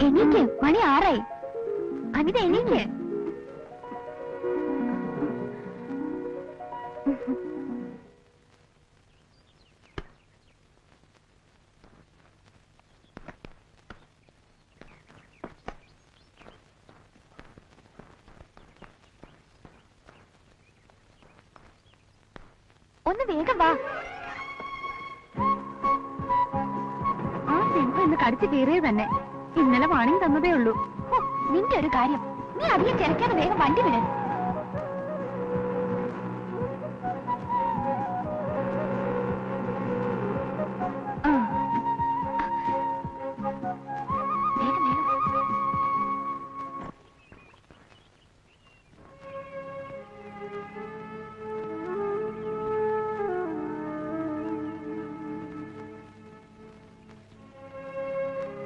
എണീക്ക്, മണി 6 അനിത എണീക്ക്. ഒന്ന് വേഗം വാ. ആ സിംഹം ഇന്ന് കടിച്ചു കയറിയത് തന്നെ. ഇന്നലെ വാണിംഗ് തന്നതേ ഉള്ളൂ. നിന്റെ ഒരു കാര്യം, നീ അധികം ചിരക്കാതെ വേഗം വണ്ടി വിട്.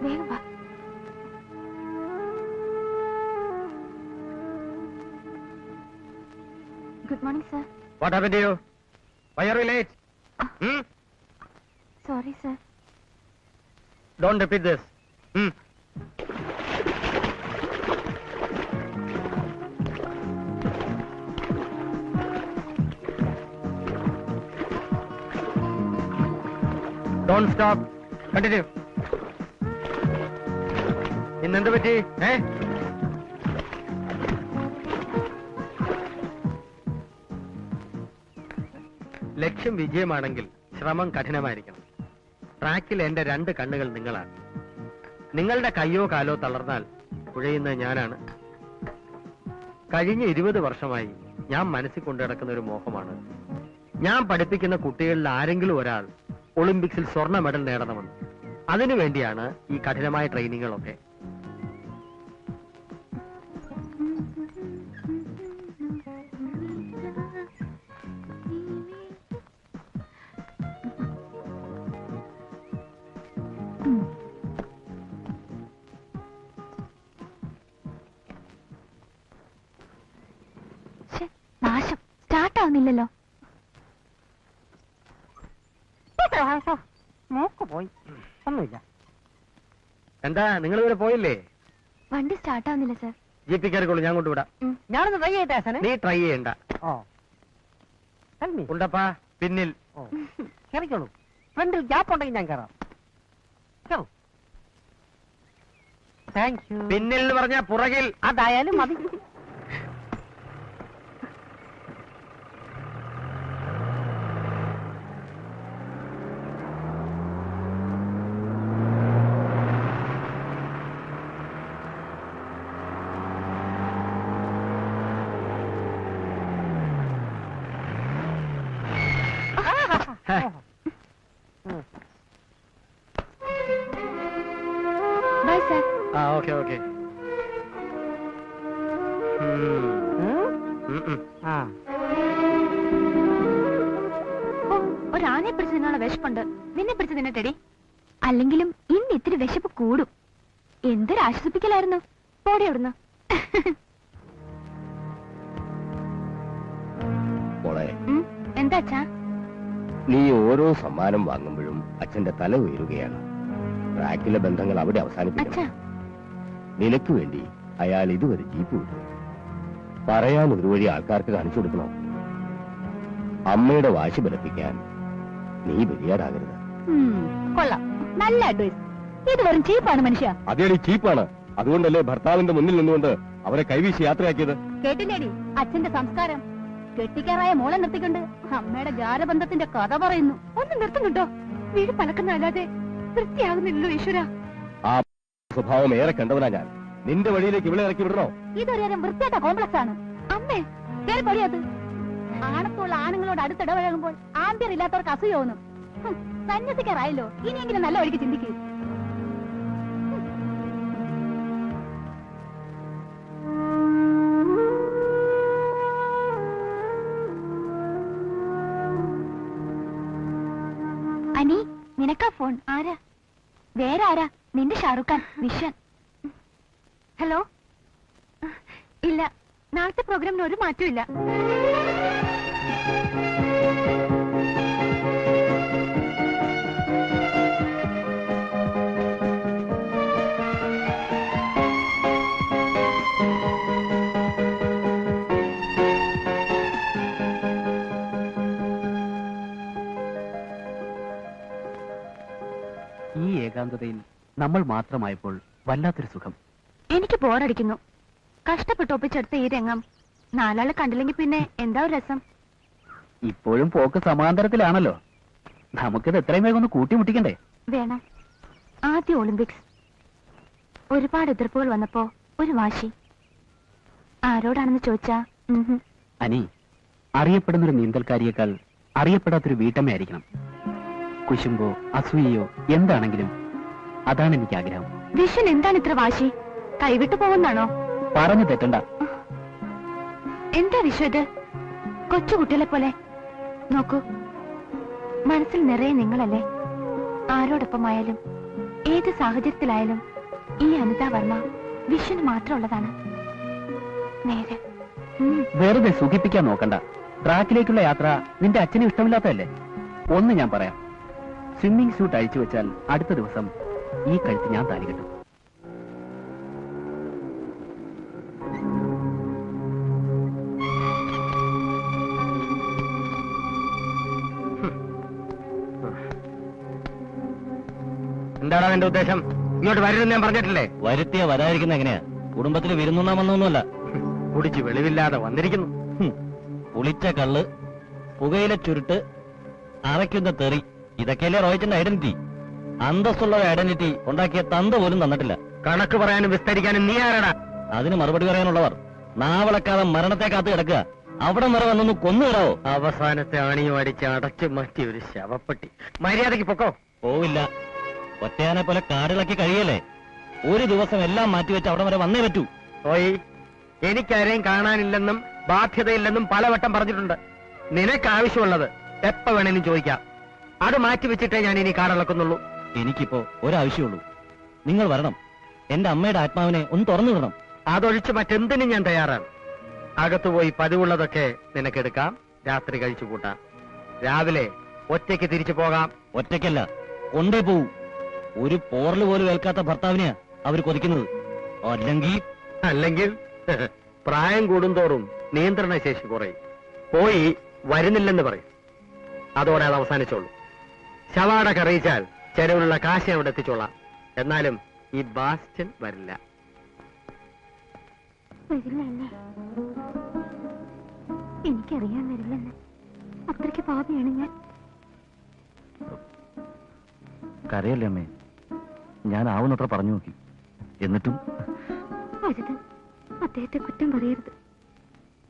വേഗം വാ. Good morning, sir. What happened to you? Why are you late? Sorry, sir. Don't repeat this. Don't stop. Continue. ഇന്നെന്ത് പറ്റി? ലക്ഷ്യം വിജയമാണെങ്കിൽ ശ്രമം കഠിനമായിരിക്കണം. ട്രാക്കിൽ എന്റെ 2 കണ്ണുകൾ നിങ്ങളാണ്. നിങ്ങളുടെ കയ്യോ കാലോ തളർന്നാൽ കുഴയുന്നത് ഞാനാണ്. കഴിഞ്ഞ 20 വർഷമായി ഞാൻ മനസ്സിൽ കൊണ്ടു നടക്കുന്ന ഒരു മോഹമാണ്, ഞാൻ പഠിപ്പിക്കുന്ന കുട്ടികളിൽ ആരെങ്കിലും ഒരാൾ ഒളിമ്പിക്സിൽ സ്വർണ്ണ മെഡൽ നേടണമെന്ന്. അതിനുവേണ്ടിയാണ് ഈ കഠിനമായ ട്രെയിനിങ്ങുകളൊക്കെ. നാശം സ്റ്റാർട്ട് ആവുന്നില്ലല്ലോ. പോയി ഒന്നുമില്ല. എന്താ നിങ്ങൾ ഇവിടെ പോയില്ലേ? വണ്ടി സ്റ്റാർട്ട് ആവുന്നില്ല സർ. ജീപ്പി കയറിക്കോളൂ, ഞാൻ കൊണ്ടുവിടാം. ഞാനൊന്ന് ട്രൈ ചെയ്യട്ടെ ആശാനെ? നീ ട്രൈ ചെയ്യണ്ട. ഓ tell me. ഉണ്ടപ്പാ പിന്നിൽ. ഓ കയറിക്കോളൂ. ഫ്രണ്ടിൽ ഗ്യാപ്പ് ഉണ്ടെങ്കിൽ ഞാൻ കയറാം. Thank you. പിന്നിൽ എന്ന് പറഞ്ഞാ പുറകിൽ. അതായാലും മതി. Bye sir. ആ ഓക്കെ ഓക്കെ. ആ ഓ, ഒരാനെ പിടിച്ച് നിന്നുള്ള വിശപ്പുണ്ട്. നിന്നെ പിടിച്ച് നിന്നിട്ടെടി. അല്ലെങ്കിലും ഇന്ന് ഇത്തിരി വിശപ്പ് കൂടും. എന്തൊരു ആശ്വസിപ്പിക്കലായിരുന്നു. പോടെ അവിടുന്ന്. മോളെ, എന്താ അച്ഛാ? നീ ഓരോ സമ്മാനം വാങ്ങുമ്പോഴും അച്ഛന്റെ തല ഉയരുകയാണ്. ട്രാക്കിലെ ബന്ധങ്ങൾ അവിടെ അച്ഛാ, അവസാനിപ്പിക്കണം. നിനക്ക് വേണ്ടി അയാൾ ഇതുവരെ ജീപ്പ് വിട്ടു. പറയാൻ ഒരു വഴി ആൾക്കാർക്ക് കാണിച്ചു കൊടുക്കണം. അമ്മയുടെ വാശി ബലപ്പിക്കാൻ നീ ബലിയാടാകരുത്. കൊള്ളാം, നല്ല അഡ്വൈസ്. ഇത് വെറും ചീപ്പാണ് മനുഷ്യ. അതേ ചീപ്പാണ്. അതുകൊണ്ടല്ലേ ഭർത്താവിന്റെ മുന്നിൽ നിന്നുകൊണ്ട് അവരെ കൈവീശി യാത്രയാക്കിയത്. കേട്ടില്ലേടി അച്ഛന്റെ സംസ്കാരം? കെട്ടിക്കാറായ മോളെ നിർത്തിക്കൊണ്ട് അമ്മയുടെ ജാരബന്ധത്തിന്റെ കഥ പറയുന്നു. ഒന്ന് നിർത്തുന്നുണ്ടോ? വീട് പലക്കുന്നല്ലാതെ വൃത്തിയാകുന്നില്ലല്ലോ ഈശ്വര. ആ സ്വഭാവം ഏറെ കണ്ടവനാ ഞാൻ. നിന്റെ വഴിയിലേക്ക് ഇവിടെ ഇറക്കി വിടണോ? ഇതൊരു വൃത്തിയായിട്ട കോംപ്ലക്സ് ആണ്. അമ്മേ കേറി പൊടിയത്. ആണത്തുള്ള ആണുങ്ങളോട് അടുത്തിടപഴകുമ്പോൾ ആദ്യം ഇല്ലാത്തവർക്ക് അസൂയ തോന്നും. സന്യസിക്കാറായല്ലോ, ഇനിയെങ്കിലും നല്ല വഴിക്ക് ചിന്തിക്കുക. അനി, നിനക്കാ ഫോൺ. ആരാ? വേറെ ആരാ? നിന്റെ ഷാറുഖ് ഖാൻ, വിഷൻ. ഹലോ. ഇല്ല, നാളത്തെ പ്രോഗ്രാമിന് ഒരു മാറ്റവും ഇല്ല. ഈ ഏകാന്തതയിൽ നമ്മൾ മാത്രമായപ്പോൾ വല്ലാത്തൊരു സുഖം. എനിക്ക് ബോറടിക്കുന്നു. കഷ്ടപ്പെട്ട് ഒപ്പിച്ചെടുത്ത ഈ രംഗം നാലാള് കണ്ടില്ലെങ്കിൽ പിന്നെ എന്താ ഒരു രസം? ഇപ്പോഴും പോക്ക് സമാന്തരത്തിലാണല്ലോ. നമുക്കിത് എത്രയും വേഗം ഒന്ന് കൂട്ടിമുട്ടിക്കണ്ടേ? വേണം. ആദ്യ ഒളിമ്പിക്സ്. ഒരുപാട് എതിർപ്പുകൾ വന്നപ്പോ ഒരു വാശി. ആരോടാണെന്ന് ചോദിച്ചാ അനി, അറിയപ്പെടുന്നൊരു നീന്തൽക്കാരിയേക്കാൾ അറിയപ്പെടാത്തൊരു വീട്ടമ്മയായിരിക്കണം. കുശുമ്പോ അസൂയയോ എന്താണെങ്കിലും അതാണ് എനിക്ക് ആഗ്രഹം. വിഷൻ എന്താണ് ഇത്ര വാശി? കൈവിട്ടു പോകുന്നാണോ? പറഞ്ഞു തെറ്റണ്ട. എന്താ വിശ്വ ഇത്? കൊച്ചുകുട്ടികളെ പോലെ. നോക്കൂ, മനസ്സിൽ നിറയെ നിങ്ങളല്ലേ. ആരോടൊപ്പമായാലും ഏത് സാഹചര്യത്തിലായാലും ഈ അനിതാ വർമ്മ വിഷന് മാത്രമുള്ളതാണ്. നേരെ. വെറുതെ സുഖിപ്പിക്കാൻ നോക്കണ്ട. ട്രാക്കിലേക്കുള്ള യാത്ര നിന്റെ അച്ഛന് ഇഷ്ടമില്ലാത്തതല്ലേ? ഒന്ന് ഞാൻ പറയാം. സ്വിമ്മിംഗ് സ്യൂട്ട് അഴിച്ചു വെച്ചാൽ അടുത്ത ദിവസം ഈ കഴുത്ത് ഞാൻ താലി കെട്ടും. എന്താടാ നിന്റെ ഉദ്ദേശം? ഇങ്ങോട്ട് വരരുതെന്ന് ഞാൻ പറഞ്ഞിട്ടില്ലേ? വരുത്തിയ വരാതിരിക്കുന്ന എങ്ങനെയാ? കുടുംബത്തിൽ വിരുന്നുണ്ണാൻ വന്നൊന്നുമല്ല. കുടിച്ച് വെളിവില്ലാതെ വന്നിരിക്കുന്നു. പുളിച്ച കള്ള്, പുകയില ചുരുട്ട്, അറയ്ക്കുന്ന തെറി, ഇതൊക്കെയല്ലേ റോയിച്ചിന്റെ ഐഡന്റിറ്റി. അന്തസ്സുള്ള ഐഡന്റിറ്റി ഉണ്ടാക്കിയ തന്ത പോലും തന്നിട്ടില്ല. കണക്ക് പറയാനും വിസ്തരിക്കാനും നീ ആരാടാ? അതിന് മറുപടി പറയാനുള്ളവർ നാവളക്കാതെ മരണത്തെ കാത്തു കിടക്കുക. അവിടെ വരെ വന്നൊന്ന് കൊന്നുകയറാവോ? അവസാനത്തെ ആണിയും അടിച്ച് അടച്ചു മാറ്റിയ ഒരു ശവപ്പെട്ടി. മര്യാദയ്ക്ക് പൊക്കോ. പോവില്ല. ഒറ്റയാനെ പോലെ കാടിളക്കി കഴിയല്ലേ. ഒരു ദിവസം എല്ലാം മാറ്റിവെച്ച് അവിടെ വരെ വന്നേ പറ്റൂ. ഓയ്, എനിക്കാരെയും കാണാനില്ലെന്നും ബാധ്യതയില്ലെന്നും പലവട്ടം പറഞ്ഞിട്ടുണ്ട്. നിനക്ക് ആവശ്യമുള്ളത് എപ്പ വേണേലും ചോദിക്കാം. അത് മാറ്റിവെച്ചിട്ടേ ഞാൻ ഇനി കാടിളക്കുന്നുള്ളൂ. എനിക്കിപ്പോ ഒരാവശ്യമുള്ളൂ. നിങ്ങൾ വരണം. എന്റെ അമ്മയുടെ ആത്മാവിനെ ഒന്ന് തുറന്നു വിടണം. അതൊഴിച്ച് മറ്റെന്തിനും ഞാൻ തയ്യാറാണ്. അകത്തുപോയി പതിവുള്ളതൊക്കെ നിനക്കെടുക്കാം. രാത്രി കഴിച്ചു കൂട്ടാം. രാവിലെ ഒറ്റയ്ക്ക് തിരിച്ചു പോകാം. ഒറ്റയ്ക്കല്ല, കൊണ്ടേ പോവൂ. ഒരു പോറല് പോലും ഏൽക്കാത്ത ഭർത്താവിനെയാ അവർ കൊതിക്കുന്നത്. അല്ലെങ്കിൽ പ്രായം കൂടുന്തോറും നിയന്ത്രണശേഷി കുറയും. പോയി വരുന്നില്ലെന്ന് പറയും. അതോടെ അത് അവസാനിച്ചോളൂ. ശവാട അറിയിച്ചാൽ ചെലവിലുള്ള കാശ് അവിടെ എത്തിച്ചോളാം. എന്നാലും ഈ ബാസ്റ്റൻ വരില്ല. വരില്ലല്ലേ? എനിക്കറിയാൻ വരില്ലെന്ന്. അത്രയ്ക്ക് പാപിയാണ് ഞാൻ. കരയല്ലേ അമ്മേ, ഞാൻ ആവുന്നത്ര പറഞ്ഞു നോക്കി. എന്നിട്ടും അരുത്, അദ്ദേഹത്തെ കുറ്റം പറയരുത്.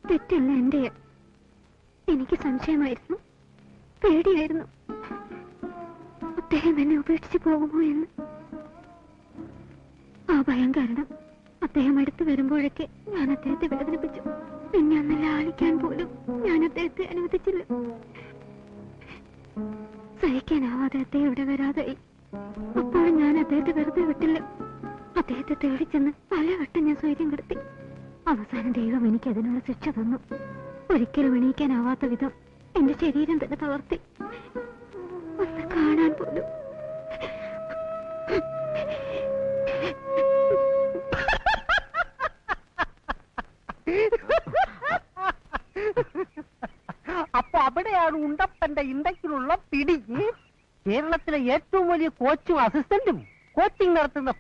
തെറ്റല്ല എന്റെ. എനിക്ക് സംശയമായിരുന്നു, പേടിയായിരുന്നു. അദ്ദേഹം എന്നെ ഉപേക്ഷിച്ച് പോകുമോ എന്ന്. ആ ഭയം കാരണം അദ്ദേഹം അടുത്ത് വരുമ്പോഴൊക്കെ ഞാൻ അദ്ദേഹത്തെ വേദനിപ്പിച്ചു. പിന്നെ അന്ന് ലാളിക്കാൻ പോലും ഞാൻ അദ്ദേഹത്തെ അനുവദിച്ചില്ല. സഹിക്കാനാവാതെ അദ്ദേഹം ഇവിടെ വരാതായി. അപ്പോഴും ഞാൻ അദ്ദേഹത്തെ വെറുതെ വിട്ടില്ല. അദ്ദേഹത്തെ തേടിച്ചെന്ന് പലവട്ടം ഞാൻ സ്വൈര്യം കെടുത്തി. അവസാനം ദൈവം എനിക്ക് അതിനുള്ള ശിക്ഷ തന്നു. ഒരിക്കലും എണീക്കാനാവാത്ത വിധം എന്റെ ശരീരം തന്നെ തളർത്തി. ഒന്ന് കാണാൻ പോലും. അപ്പൊ അവിടെയാണ് ഉണ്ടപ്പന്റെ ഇണ്ടയ്ക്കിലുള്ള പിടി. കേരളത്തിലെ ഏറ്റവും വലിയ കോച്ചും അസിസ്റ്റന്റും കോച്ചിങ് നടത്തുന്ന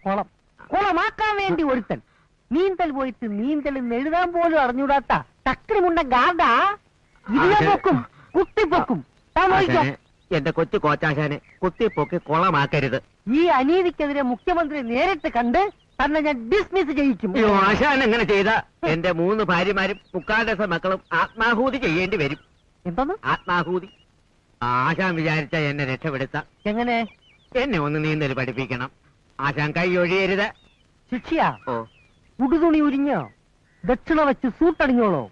കുളമാക്കാൻ വേണ്ടി ഒരുത്തൻ. നീന്തൽ പോയിട്ട് നീന്തൽ എന്ന് എഴുതാൻ പോലും അറിഞ്ഞൂടാത്ത ചക്രമുണ്ട ഗാർഡാ. ഇരുപൊക്കും കുത്തിപ്പൊക്കും. എന്റെ കൊച്ചു കോച്ചാശാനെ കുത്തിപ്പൊക്കി കുളമാക്കരുത്. ഈ അനീതിക്കെതിരെ മുഖ്യമന്ത്രി നേരിട്ട് കണ്ട് തന്നെ ഞാൻ ഡിസ്മിസ് ചെയ്യിക്കും. ആശാൻ എങ്ങനെ ചെയ്ത എന്റെ 3 ഭാര്യമാരും 3/4 മക്കളും ആത്മാഹൂതി ചെയ്യേണ്ടി വരും. എന്തോന്ന് ആത്മാഹൂതി? ആശാൻ വിചാരിച്ച എന്നെ രക്ഷപ്പെടുത്ത. എങ്ങനെ? എന്നെ ഒന്ന് നീന്തൽ പഠിപ്പിക്കണം. ആശാൻ കൈ ഒഴിയരുത്. ശിക്ഷയാ? ഓ, ഉടുതുണി ഉരിഞ്ഞോ? ദക്ഷിണ വെച്ച് സൂട്ടണിഞ്ഞോളോ?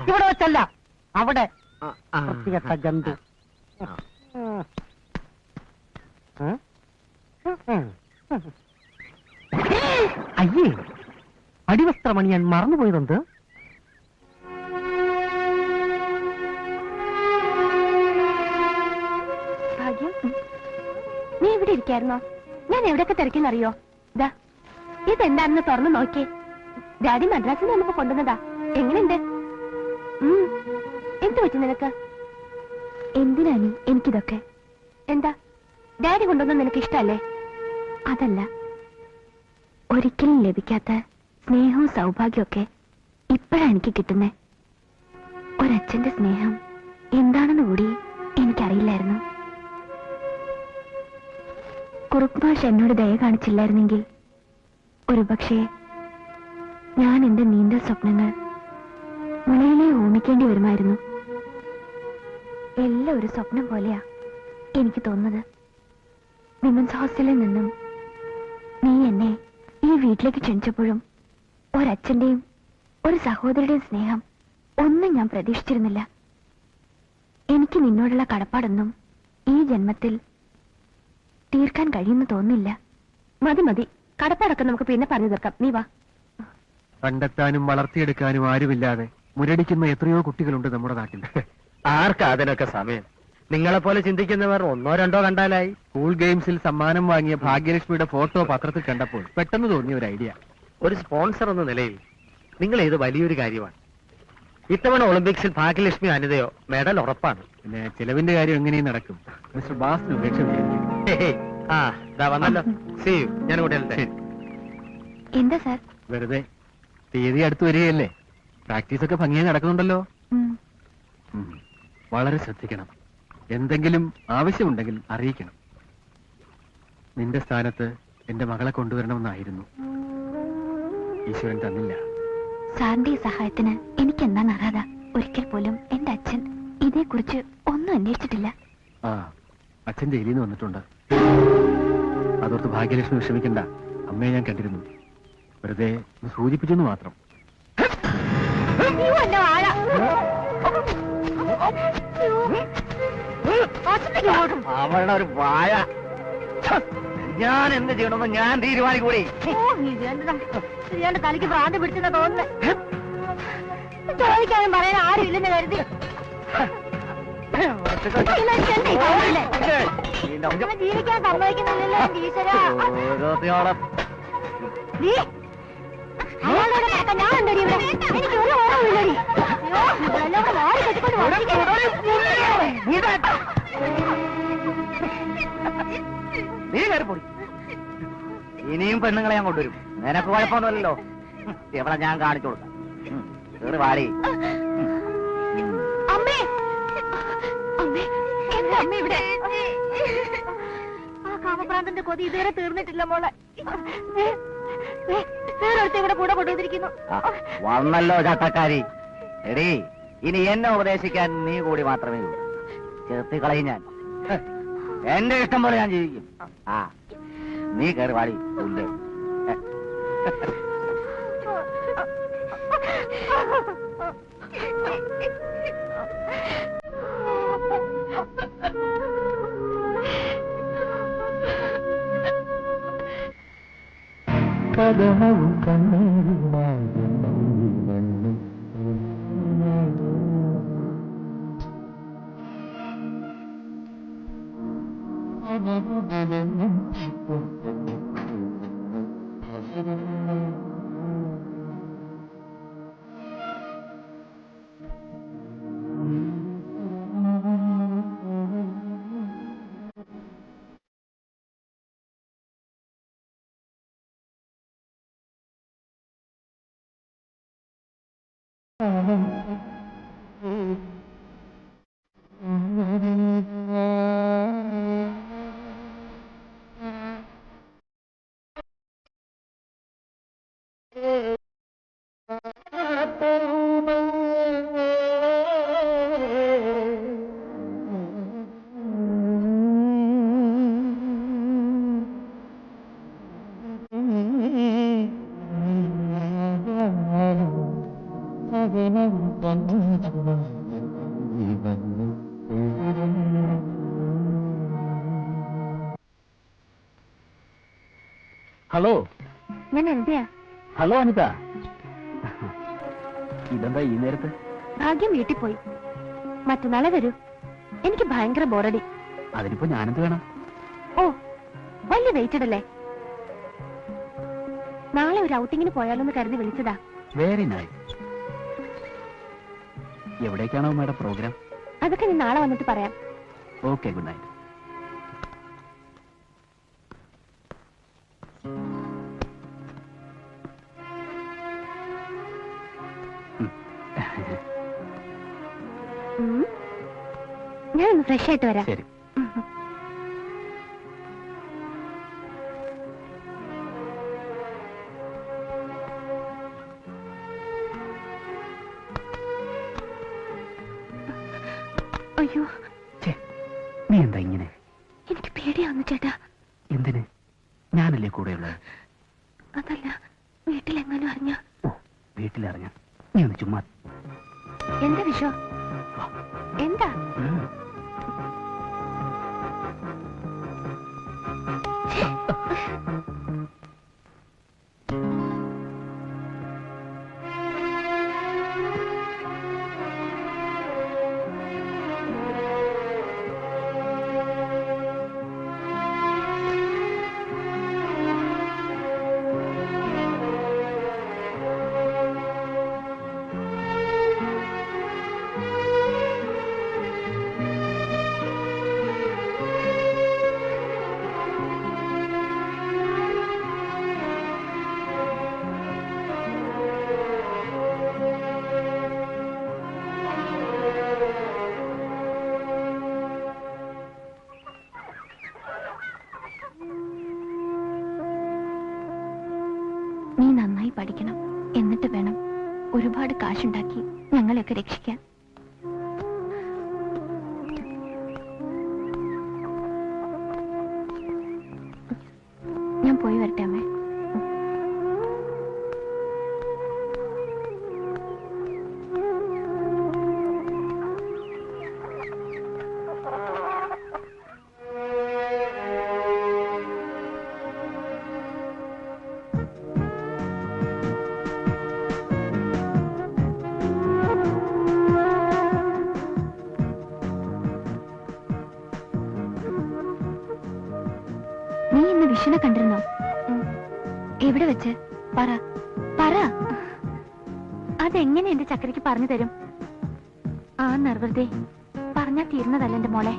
ഇവിടെ വെച്ചല്ല, അവിടെ. വൃത്തികെട്ട ജന്തു. അയ്യേ, അടിവസ്ത്രമണി ഞാൻ മറന്നുപോയതുണ്ട്. ഭാഗ്യം, നീ ഇവിടെ ഇരിക്കായിരുന്നോ? ഞാൻ എവിടെയൊക്കെ തിരക്കെന്നറിയോ? ദാ ഇതെന്താണെന്ന് തുറന്നു നോക്കിയേ. ഡാഡി മദ്രാസിൽ നിന്ന് വന്നപ്പോ കൊണ്ടുവന്നതാ. എങ്ങനെയുണ്ട്? എന്ത് പറ്റി നിനക്ക്? എന്തിനാണ് എനിക്കിതൊക്കെ? എന്താ ഡാഡി കൊണ്ടുവന്ന നിനക്ക് ഇഷ്ടല്ലേ? അതല്ല, ഒരിക്കലും ലഭിക്കാത്ത സ്നേഹവും സൗഭാഗ്യമൊക്കെ ഇപ്പോഴാണ് എനിക്ക് കിട്ടുന്നേ. ഒരച്ഛന്റെ സ്നേഹം എന്താണെന്ന് കൂടി എനിക്കറിയില്ലായിരുന്നു. കുറുപ്പ് ഭാഷ എന്നോട് ദയ കാണിച്ചില്ലായിരുന്നെങ്കിൽ ഒരുപക്ഷെ ഞാൻ എന്റെ നീന്തൽ സ്വപ്നങ്ങൾ മുളയിലെ ഓമിക്കേണ്ടി വരുമായിരുന്നു. എല്ലാം ഒരു സ്വപ്നം പോലെയാ എനിക്ക് തോന്നുന്നത്. വിമൻസ് ഹോസ്റ്റലിൽ നിന്നും നീ എന്നെ ഈ വീട്ടിലേക്ക് ക്ഷണിച്ചപ്പോഴും ഒരച്ഛന്റെയും ഒരു സഹോദരിയുടെയും സ്നേഹം ഒന്നും ഞാൻ പ്രതീക്ഷിച്ചിരുന്നില്ല. എനിക്ക് നിന്നോടുള്ള കടപ്പാടൊന്നും ഈ ജന്മത്തിൽ തീർക്കാൻ കഴിയുമെന്ന് തോന്നില്ല. മതി മതി, കടപ്പാടൊക്കെ നമുക്ക് പിന്നെ പറഞ്ഞു തീർക്കാം. നീ വാ. കണ്ടെത്താനും വളർത്തിയെടുക്കാനും ആരുമില്ലാതെ മുരടിക്കുന്ന എത്രയോ കുട്ടികളുണ്ട് നമ്മുടെ നാട്ടിൽ. ആർക്കാ അതിനൊക്കെ സമയം? നിങ്ങളെപ്പോലെ ചിന്തിക്കുന്നവർ 1 2 കണ്ടാലായി. സ്കൂൾ ഗെയിംസിൽ സമ്മാനം വാങ്ങിയ ഭാഗ്യലക്ഷ്മിയുടെ ഫോട്ടോ പത്രത്തിൽ കണ്ടപ്പോൾ പെട്ടെന്ന് തോന്നിയ ഒരു ഐഡിയ. ഒരു സ്പോൺസർ എന്ന നിലയിൽ നിങ്ങൾ ഇത് വലിയൊരു കാര്യമാണ്. ഇത്തവണ ഒളിമ്പിക്സിൽ ഭാഗ്യലക്ഷ്മി അനിതയോ മെഡൽ ഉറപ്പാണ്. പിന്നെ ചിലവിന്റെ കാര്യം എങ്ങനെയും നടക്കും. മിസ്റ്റർ ബാസിന് ഉപേക്ഷ വന്നല്ലോ. See you. ഞാൻ കൂടെ എന്താ സാർ? വെറുതെ തീയതി അടുത്ത് വരികയല്ലേ, പ്രാക്ടീസ് ഒക്കെ ഭംഗിയായി നടക്കുന്നുണ്ടല്ലോ. വളരെ ശ്രദ്ധിക്കണം. എന്തെങ്കിലും ആവശ്യമുണ്ടെങ്കിൽ അറിയിക്കണം. നിന്റെ സ്ഥാനത്ത് എന്റെ മകളെ കൊണ്ടുവരണമെന്നായിരുന്നു. ഈശ്വരൻ തന്നില്ല. സാറിന്റെ ഈ സഹായത്തിന് എനിക്കെന്താന്ന് അറിയാതെ ഒരിക്കൽ പോലും എന്റെ അച്ഛൻ ഇതേക്കുറിച്ച് ഒന്നും അന്വേഷിച്ചിട്ടില്ല. ആ, അച്ഛൻ ജയിലിൽ നിന്ന് വന്നിട്ടുണ്ട്. അതോർത്ത് ഭാഗ്യലക്ഷ്മി വിഷമിക്കണ്ട. അമ്മയെ ഞാൻ കണ്ടിരുന്നു. വെറുതെ സൂചിപ്പിച്ചെന്ന് മാത്രം. അവളുടെ ഒരു വായ. ഞാൻ എന്ത് ചെയ്യണമെന്ന് ഞാൻ തീരുമാനിക്കൂടി. തലയ്ക്ക് ഭ്രാന്ത് പിടിച്ചെന്ന് തോന്നുന്നത്. ചോദിക്കാനും പറയാൻ ആരും ഇല്ലെന്ന് കരുതി ജീവിക്കാൻ സമ്മതിക്കുന്നില്ലല്ലോ ഈശ്വരാ. അയാളോട് കിടക്കാൻ ഞാൻ ഉണ്ടടി ഇവിടെ. എനിക്ക് ഒരു ഓർമ്മയില്ലടി. അയ്യോ, ഇവളെല്ലാം കൂടെ വാരി കെട്ടിക്കൊണ്ട് നീ കയറി പോയി. ഇനിയും പെണ്ണുങ്ങളെ ഞാൻ കൊണ്ടുവരും. നിനക്ക് കുഴപ്പമൊന്നുമല്ലല്ലോ. ഇവിടെ ഞാൻ കാണിച്ചു കൊടുക്കാം. കേറി വാടി. അമ്മേ, അമ്മേ, എന്താ അമ്മ ഇവിടെ? ആ കാമപ്രാന്തന്റെ കൊതി ഇതുവരെ തീർന്നിട്ടില്ല മോളെ. വേറൊരുത്ത ഇവിടെ കൂടെ കൊണ്ടുവന്നിരിക്കുന്നു. വന്നല്ലോ ചട്ടക്കാരി. എടീ, ഇനി എന്നെ ഉപദേശിക്കാൻ നീ കൂടി മാത്രമേ ഉള്ളൂ. ചേർത്തി കളയും ഞാൻ. എന്റെ ഇഷ്ടം പോലെ ഞാൻ ജീവിക്കും. ആ, നീ കയറി വാടി. ഉല്ലേ കഥവും കണ്ണീരും ഹലോ. ഞാൻ എന്തിയാ? ഹലോ അനിത. ഇതെന്താ ഈ നേരത്ത്? ഭാഗ്യം വീട്ടിൽ പോയി. മറ്റന്നാളെ വരൂ. എനിക്ക് ഭയങ്കര ബോറടി. അതിനിപ്പോ ഞാനെന്ത് വേണം? ഓ, വലിയ വെയിറ്റഡ് അല്ലേ? നാളെ ഒരു ഔട്ടിങ്ങിന് പോയാലോന്ന് കരുതി വിളിച്ചതാ. Very nice. എവിടേക്കാണോ മേഡം പ്രോഗ്രാം? അതൊക്കെ ഞാൻ നാളെ വന്നിട്ട് പറയാം. Okay, good night. ഞാനൊന്ന് ഫ്രഷ് ആയിട്ട് വരാം. ശരി. അയ്യോ, നീ എന്താ ഇങ്ങനെ? എനിക്ക് പേടിയാവുന്നു ചേട്ടാ. എന്തിന്? ഞാനല്ലേ കൂടെയുള്ളത്. അതല്ല, വീട്ടിലെങ്ങാനും അറിഞ്ഞ? ഓ, വീട്ടിലറിഞ്ഞ നീ ഒന്ന് ചുമ്മാ. എന്താ വിഷോ? എന്താ? നീ നന്നായി പഠിക്കണം. എന്നിട്ട് വേണം ഒരുപാട് കാശുണ്ടാക്കി ഞങ്ങളെയൊക്കെ രക്ഷിക്കാൻ. ഞാൻ പോയി വരട്ടെ അമ്മേ. നീ ഇന്ന് വിഷുവിനെ കണ്ടിരുന്നോ? എവിടെ വെച്ച് പറ. പറ. അതെങ്ങനെ എന്റെ ചക്കരയ്ക്ക് പറഞ്ഞു തരും? ആ നിർവൃതി പറഞ്ഞാ തീർന്നതല്ല എന്റെ മോളെ.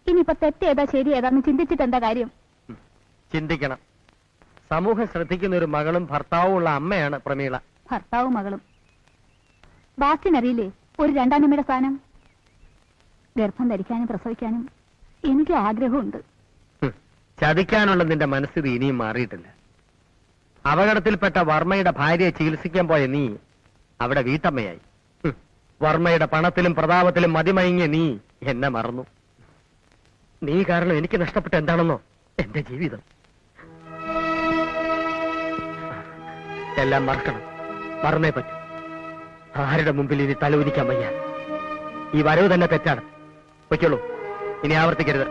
ഇനിയിപ്പോ തെറ്റ് ഏതാ ശരി ഏതാന്ന് ചിന്തിച്ചിട്ട് എന്താ കാര്യം? ചിന്തിക്കണം. സമൂഹം ശ്രദ്ധിക്കുന്ന ഒരു മകളും ഭർത്താവും ഉള്ള അമ്മയാണ് പ്രമീള. ഭർത്താവും മകളും. ബാസ്റ്റിനറിയില്ലേ ഒരു രണ്ടാനമ്മയുടെ സ്ഥാനം? ഗർഭം ധരിക്കാനും പ്രസവിക്കാനും എനിക്ക് ആഗ്രഹമുണ്ട്. ചതിക്കാനുള്ള നിന്റെ മനസ്ഥിതി ഇനിയും മാറിയിട്ടില്ല. അപകടത്തിൽപ്പെട്ട വർമ്മയുടെ ഭാര്യയെ ചികിത്സിക്കാൻ പോയ നീ അവിടെ വീട്ടമ്മയായി. വർമ്മയുടെ പണത്തിലും പ്രതാപത്തിലും മതിമയങ്ങിയ നീ എന്നെ മറന്നു. നീ കാരണം എനിക്ക് നഷ്ടപ്പെട്ട എന്താണെന്നോ? എന്റെ ജീവിതം. എല്ലാം മറക്കണം, മറന്നേ പറ്റൂ. ആരുടെ മുമ്പിൽ ഇനി തലൂരിക്കാൻ വയ്യ. ഈ വരവ് തന്നെ തെറ്റാണ്. പൊയ്ക്കോളൂ, ഇനി ആവർത്തിക്കരുത്.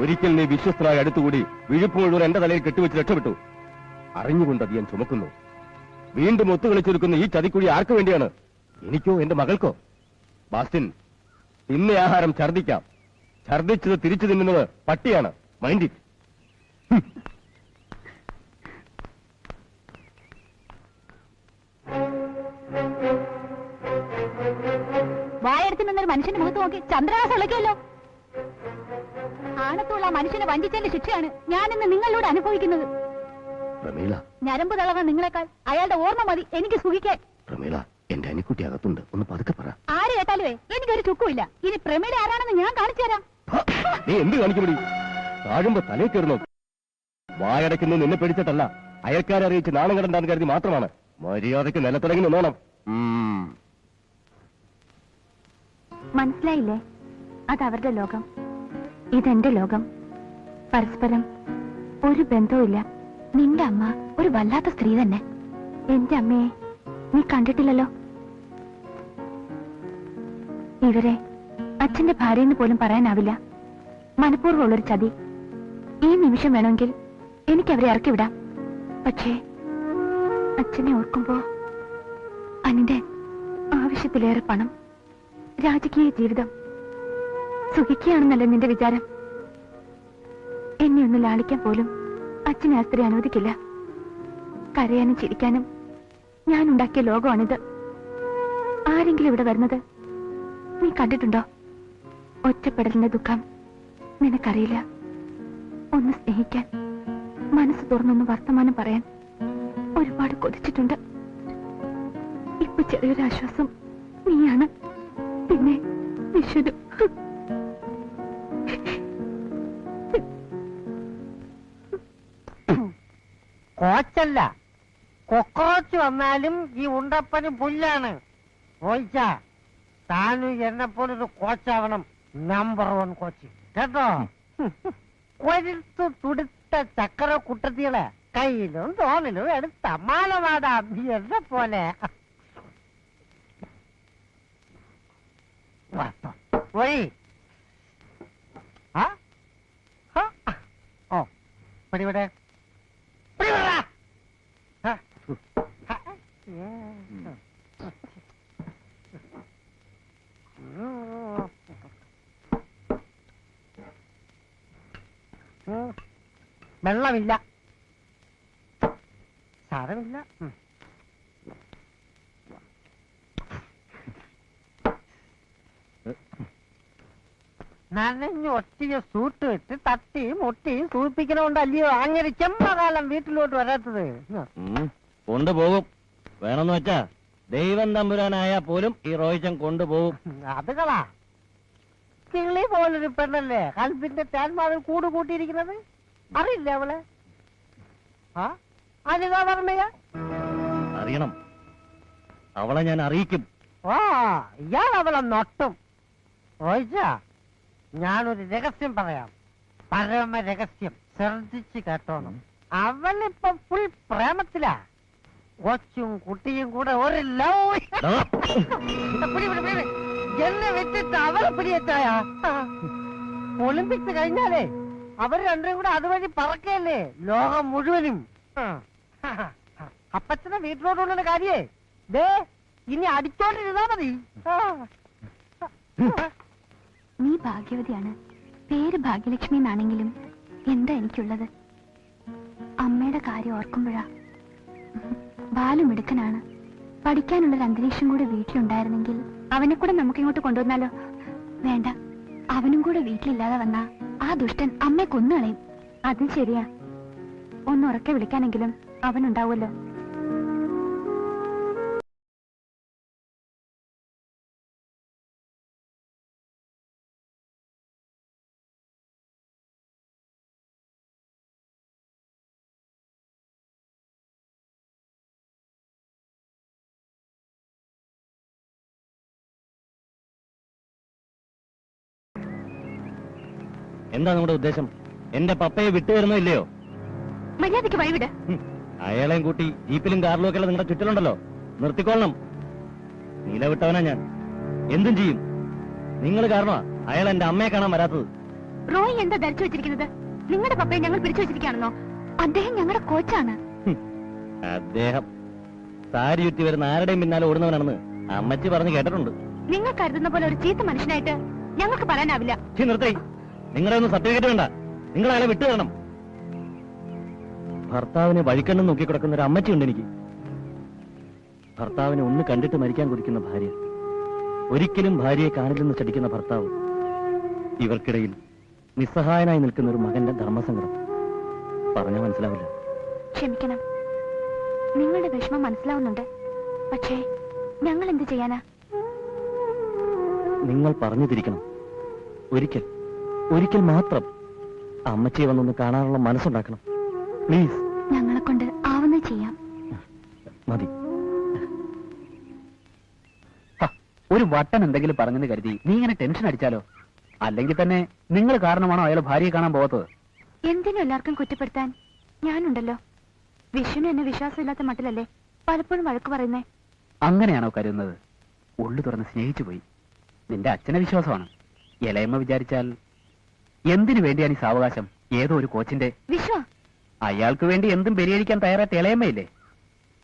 ഒരിക്കൽ നീ വിശ്വസ്തനായി അടുത്തുകൂടി വിഴുപ്പ് മുഴുവൻ എന്റെ തലയിൽ കെട്ടിവെച്ച് രക്ഷപ്പെട്ടു. അറിഞ്ഞുകൊണ്ട് അത് ഞാൻ ചുമക്കുന്നു. വീണ്ടും ഒത്തുകളിച്ചൊരുക്കുന്ന ഈ ചതിക്കുഴി ആർക്കു വേണ്ടിയാണ്? എനിക്കോ എന്റെ മകൾക്കോ? ബാസ്റ്റിൻ, തിന്ന ആഹാരം ഛർദിക്കാം. ഛർദിച്ചത് തിരിച്ചു തിന്നുന്നത് പട്ടിയാണ്. Mind it. വായെടുത്ത് നിന്നൊരു മനുഷ്യന്റെ മുഖത്ത് നോക്കി ചന്ദ്രഹാസം വിളിക്കുമല്ലോ. ആണത്തുള്ള മനുഷ്യനെ വഞ്ചിച്ചതിന്റെ ശിക്ഷയാണ് ഞാൻ ഇന്ന് നിങ്ങളിലൂടെ അനുഭവിക്കുന്നത്. പ്രമീള, ഞരമ്പ് തളർന്ന നിങ്ങളെക്കാൾ അയാളുടെ ഓർമ്മ മതി എനിക്ക് സുഖിക്കാൻ. പ്രമീള, എന്റെ അനിക്കുട്ടി അകത്തുണ്ട്. ഒന്ന് പതുക്കെ പറ. ആര് കേട്ടാലുവേ എനിക്കൊരു ചുക്കുമില്ല. ഇനി പ്രമീള ആരാണെന്ന് ഞാൻ കാണിച്ചു തരാം. നീ എന്ത് കാണിക്കുമടി? താഴുമ്പോ തലയിൽ കയറുന്നു. വായടയ്ക്കുന്നത് നിന്നെ പേടിച്ചിട്ടല്ല, അയൽക്കാരെ അറിയിച്ച് നാണം കണ്ടെന്ന് കരുതി മാത്രമാണ്. മര്യാദയ്ക്ക് നിലത്തിറങ്ങി നിന്നോണം. മനസ്സിലായില്ലേ? അതവരുടെ ലോകം, ഇതെന്റെ ലോകം. പരസ്പരം ഒരു ബന്ധവുമില്ല. നിന്റെ അമ്മ ഒരു വല്ലാത്ത സ്ത്രീ തന്നെ. എന്റെ അമ്മയെ നീ കണ്ടിട്ടില്ലല്ലോ. ഇവരെ അച്ഛന്റെ ഭാര്യയെന്ന് പോലും പറയാനാവില്ല. മനഃപൂർവ്വമുള്ളൊരു ചതി. ഈ നിമിഷം വേണമെങ്കിൽ എനിക്ക് അവരെ ഇറക്കി വിടാം. പക്ഷേ അച്ഛനെ ഓർക്കുമ്പോ അനിന്റെ ആവശ്യത്തിലേറെ പണം, രാജകീയ ജീവിതം, സുഖിക്കുകയാണെന്നല്ല നിന്റെ വിചാരം. എന്നെ ഒന്ന് ലാളിക്കാൻ പോലും അച്ഛനെ ആ സ്ത്രീ അനുവദിക്കില്ല. കരയാനും ചിരിക്കാനും ഞാൻ ഉണ്ടാക്കിയ ലോകമാണിത്. ആരെങ്കിലും ഇവിടെ വരുന്നത് നീ കണ്ടിട്ടുണ്ടോ? ഒറ്റപ്പെടലിന്റെ ദുഃഖം നിനക്കറിയില്ല. ഒന്ന് സ്നേഹിക്കാൻ, മനസ്സ് തുറന്നൊന്ന് വർത്തമാനം പറയാൻ ഒരുപാട് കൊതിച്ചിട്ടുണ്ട്. ഇപ്പൊ ചെറിയൊരു ആശ്വാസം നീയാണ്. പിന്നെ വിഷുരു. കോച്ചല്ല, കൊക്കറോച്ച് വന്നാലും ഈ ഉണ്ടപ്പന് പുല്ലാണ്. ഓയിച്ച താനും എന്നെപ്പോലൊരു കോച്ചാവണം. നമ്പർ 1 കോച്ച് കേട്ടോ. കൊരുത്തു തുടുത്ത ചക്കര കുട്ടത്തികളെ കയ്യിലും തോളിലും എടുത്ത മാലമാടാം എന്നെ പോലെ. ഒഴി ഓ പിടിവിടെ വെള്ളമില്ല, സാരമില്ല. നനഞ്ഞു ഒറ്റിയ സൂട്ട് ഇട്ട് തട്ടിയും മുട്ടിയും സൂപ്പിക്കണോണ്ടല്ലയോ അങ്ങനെ ചെമ്പകാലം വീട്ടിലോട്ട് വരാത്തത്. കൊണ്ടുപോകും. വേണമെന്ന് വെച്ചാ ദൈവം തമ്പുരാനായാ പോലും ഈ റോയിച്ചൻ കൊണ്ടുപോകും. അത് കളാ. കിളി പോലൊരു പെണ്ണല്ലേ കൽപ്പിന്റെ തേന്മാവിൽ കൂട് കൂട്ടിയിരിക്കുന്നത്. അറിയില്ല അവളെ? അനിത വർമ്മയ അറിയണം. അവളെ ഞാൻ അറിയിക്കും. ഇയാൾ അവളെ നൊട്ടും. ഓയിച്ച ഞാനൊരു രഹസ്യം പറയാം, പരമ രഹസ്യം. ശ്രദ്ധിച്ച് കേട്ടോണം. അവളിപ്പോ ഫുൾ പ്രേമത്തിലാ. കൊച്ചും കുട്ടിയും കൂടെ ഒരു ലവ്. എന്നെ വെച്ചിട്ട് അവളെ പിടിയെത്തായ ഒളിമ്പിക്സ് കഴിഞ്ഞാലേ അവർ രണ്ടും കൂടെ അതുവഴി പറക്കല്ലേ ലോകം മുഴുവനും. അപ്പച്ചനെ വീട്ടിലോട്ടുള്ള കാര്യേ ദേ ഇനി അടിച്ചോണ്ടിരുന്നാ മതി. നീ ഭാഗ്യവതിയാണ്. പേര് ഭാഗ്യലക്ഷ്മി എന്നാണെങ്കിലും എന്താ എനിക്കുള്ളത്? അമ്മയുടെ കാര്യം ഓർക്കുമ്പോഴാ. ബാലു മിടുക്കനാണ്. പഠിക്കാനുള്ളൊരു അന്തരീക്ഷം കൂടെ വീട്ടിലുണ്ടായിരുന്നെങ്കിൽ അവനെ കൂടെ നമുക്ക് ഇങ്ങോട്ട് കൊണ്ടുവന്നാലോ? വേണ്ട, അവനും കൂടെ വീട്ടിലില്ലാതെ വന്നാ ആ ദുഷ്ടൻ അമ്മയെ കൊന്നുകളയും. അതും ശരിയാ. ഒന്ന് ഉറക്കെ വിളിക്കാനെങ്കിലും അവനുണ്ടാവുമല്ലോ. എന്താ നമ്മുടെ ഉദ്ദേശം? എന്റെ പപ്പയെ വിട്ടുവരുന്നോ ഇല്ലയോ? മര്യാദയ്ക്ക് വഴിവിട്. അയാളെയും കൂട്ടി ജീപ്പിലും കാറിലും ഒക്കെ നിങ്ങളുടെ ചുറ്റിലുണ്ടല്ലോ, നിർത്തിക്കൊള്ളണം. നിലവിട്ടവനാ ഞാൻ, എന്തും ചെയ്യും. നിങ്ങൾ കാരണമാ അയാൾ എന്റെ അമ്മയെ കാണാൻ വരാത്തത്. റോയ് എന്താ ധരിച്ചു വെച്ചിരിക്കുന്നത്? നിങ്ങളുടെ പപ്പയെ ഞങ്ങൾ പിടിച്ചു വെച്ചിരിക്കുകയാണെന്നോ? അദ്ദേഹം ഞങ്ങളുടെ കോച്ചാണ്. അദ്ദേഹം സാരി ചുറ്റി വരുന്ന ആരുടെയും പിന്നാലെ ഓടുന്നവനാണെന്ന് അമ്മച്ചി പറഞ്ഞ് കേട്ടിട്ടുണ്ട്. നിങ്ങൾ കരുതുന്ന പോലെ ഒരു ചീത്ത മനുഷ്യനായിട്ട് ഞങ്ങൾക്ക് പറയാനാവില്ല. നിർത്തി. നിങ്ങളെ ഒന്നും സർട്ടിഫിക്കറ്റ് വേണ്ട, നിങ്ങൾ അയാളെ വിട്ടു തരണം. ഭർത്താവിനെ വഴിക്കണ്ണം നോക്കി കിടക്കുന്ന ഒരു അമ്മച്ചിയുണ്ട് എനിക്ക്. ഭർത്താവിനെ ഒന്ന് കണ്ടിട്ട് മരിക്കാൻ കൊതിക്കുന്ന ഭാര്യ, ഒരിക്കലും ഭാര്യയെ കാണില്ലെന്ന് ചടിക്കുന്ന ഭർത്താവ്, ഇവർക്കിടയിൽ നിസ്സഹായനായി നിൽക്കുന്ന ഒരു മകന്റെ ധർമ്മസങ്കടം പറഞ്ഞാൽ മനസ്സിലാവില്ല. ക്ഷമിക്കണം, നിങ്ങളുടെ വിഷമം മനസ്സിലാവുന്നുണ്ട്. പക്ഷേ ഞങ്ങൾ എന്ത് ചെയ്യാനാ? നിങ്ങൾ പറഞ്ഞു തിരിക്കണം. ഒരിക്കൽ ഒരിക്കൽ മാത്രം അമ്മച്ചിയെ വന്നൊന്ന് കാണാനുള്ള മനസ്സുണ്ടാക്കണം. പ്ലീസ്. ഞങ്ങളെ കൊണ്ട് ആവുന്നത് ചെയ്യാം. മതി. ഒരു വട്ടൻ എന്തെങ്കിലും പറഞ്ഞെന്ന് കരുതി നീ ഇങ്ങനെ ടെൻഷൻ അടിച്ചാലോ? അല്ലെങ്കിൽ തന്നെ നിങ്ങൾ കാരണമാണോ അയാൾ ഭാര്യയെ കാണാൻ പോകാത്തത്? എന്തിനും എല്ലാവർക്കും കുറ്റപ്പെടുത്താൻ ഞാനുണ്ടല്ലോ. വിഷ്ണു എന്നെ വിശ്വാസമില്ലാത്ത മട്ടിലല്ലേ പലപ്പോഴും വഴക്ക് പറയുന്നേ. അങ്ങനെയാണോ കരുതുന്നത്? ഉള്ളു തുറന്ന് സ്നേഹിച്ചു പോയി. നിന്റെ അച്ഛനെ വിശ്വാസമാണ്. ഇളയമ്മ വിചാരിച്ചാൽ എന്തിനു വേണ്ടിയാണ് ഈ സാവകാശം? ഏതോ ഒരു കോച്ചിന്റെ വിശ്വ അയാൾക്ക് വേണ്ടി എന്തും പരിഹരിക്കാൻ തയ്യാറായ ഇളയമ്മയില്ലേ?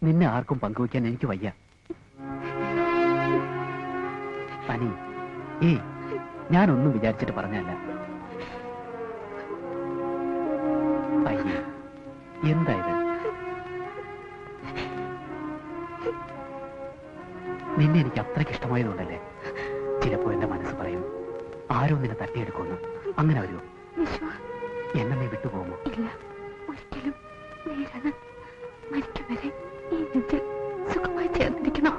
നിന്നെ ആർക്കും പങ്കുവയ്ക്കാൻ എനിക്ക് വയ്യ. അനി, ഞാനൊന്നും വിചാരിച്ചിട്ട് പറഞ്ഞല്ല. അയ്യേ, എന്തായത്? നിന്നെ എനിക്ക് അത്രയ്ക്ക് ഇഷ്ടമായതുകൊണ്ടല്ലേ? ചിലപ്പോ എന്റെ മനസ്സ് പറയും ആരോ നിന്നെ തട്ടിയെടുക്കുമെന്ന്. അങ്ങനെ വരുമോ? വിശ്വ, എന്നെ നീ വിട്ടുപോകുമോ? ഇല്ല, ഒരിക്കലും. നേരാണ്. മരിക്കും വരെ ഈ നെഞ്ചിൽ സുഖമായി ചേർന്നിരിക്കണോ?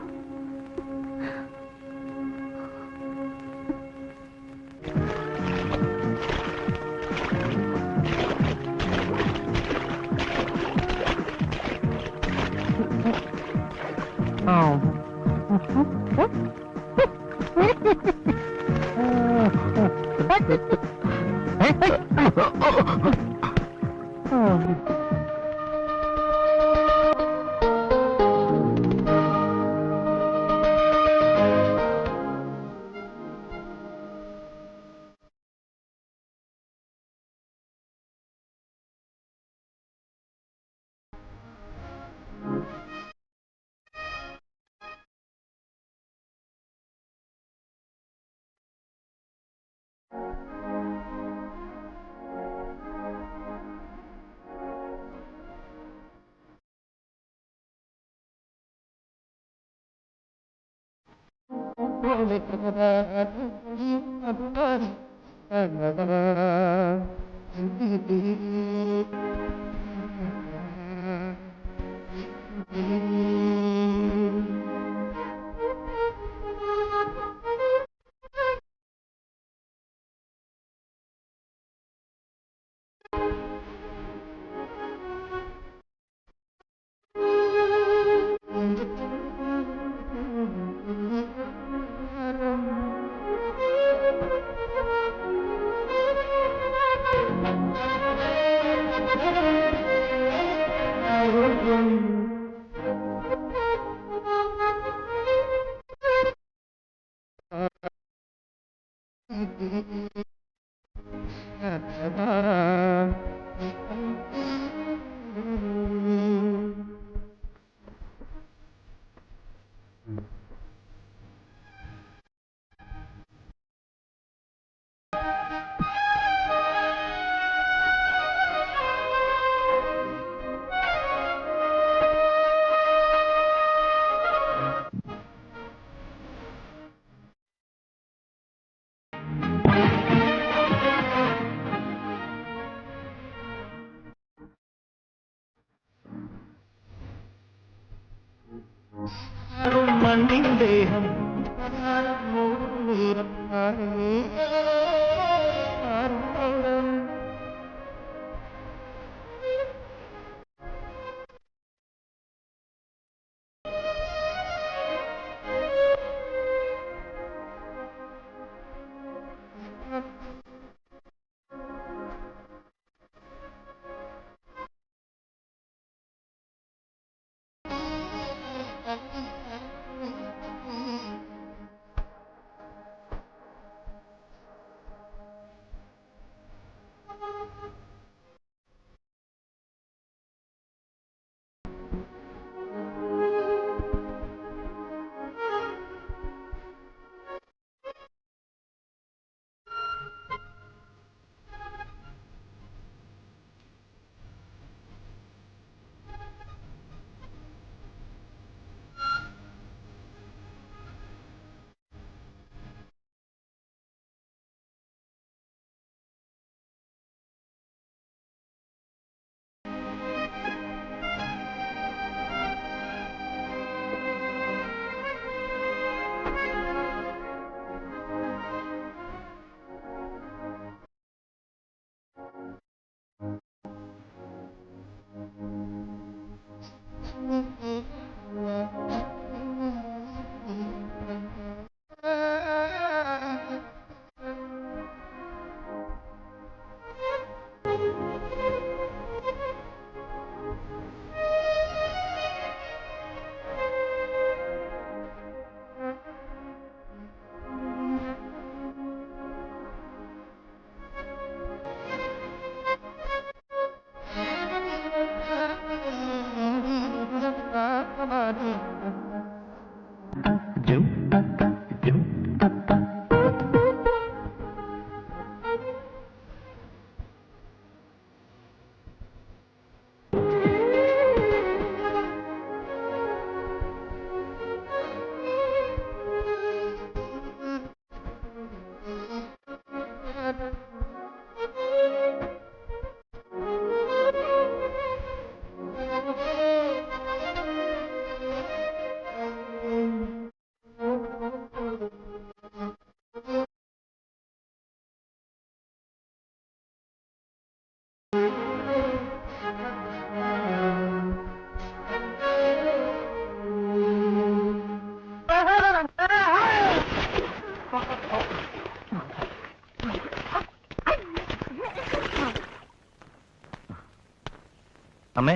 അമ്മേ,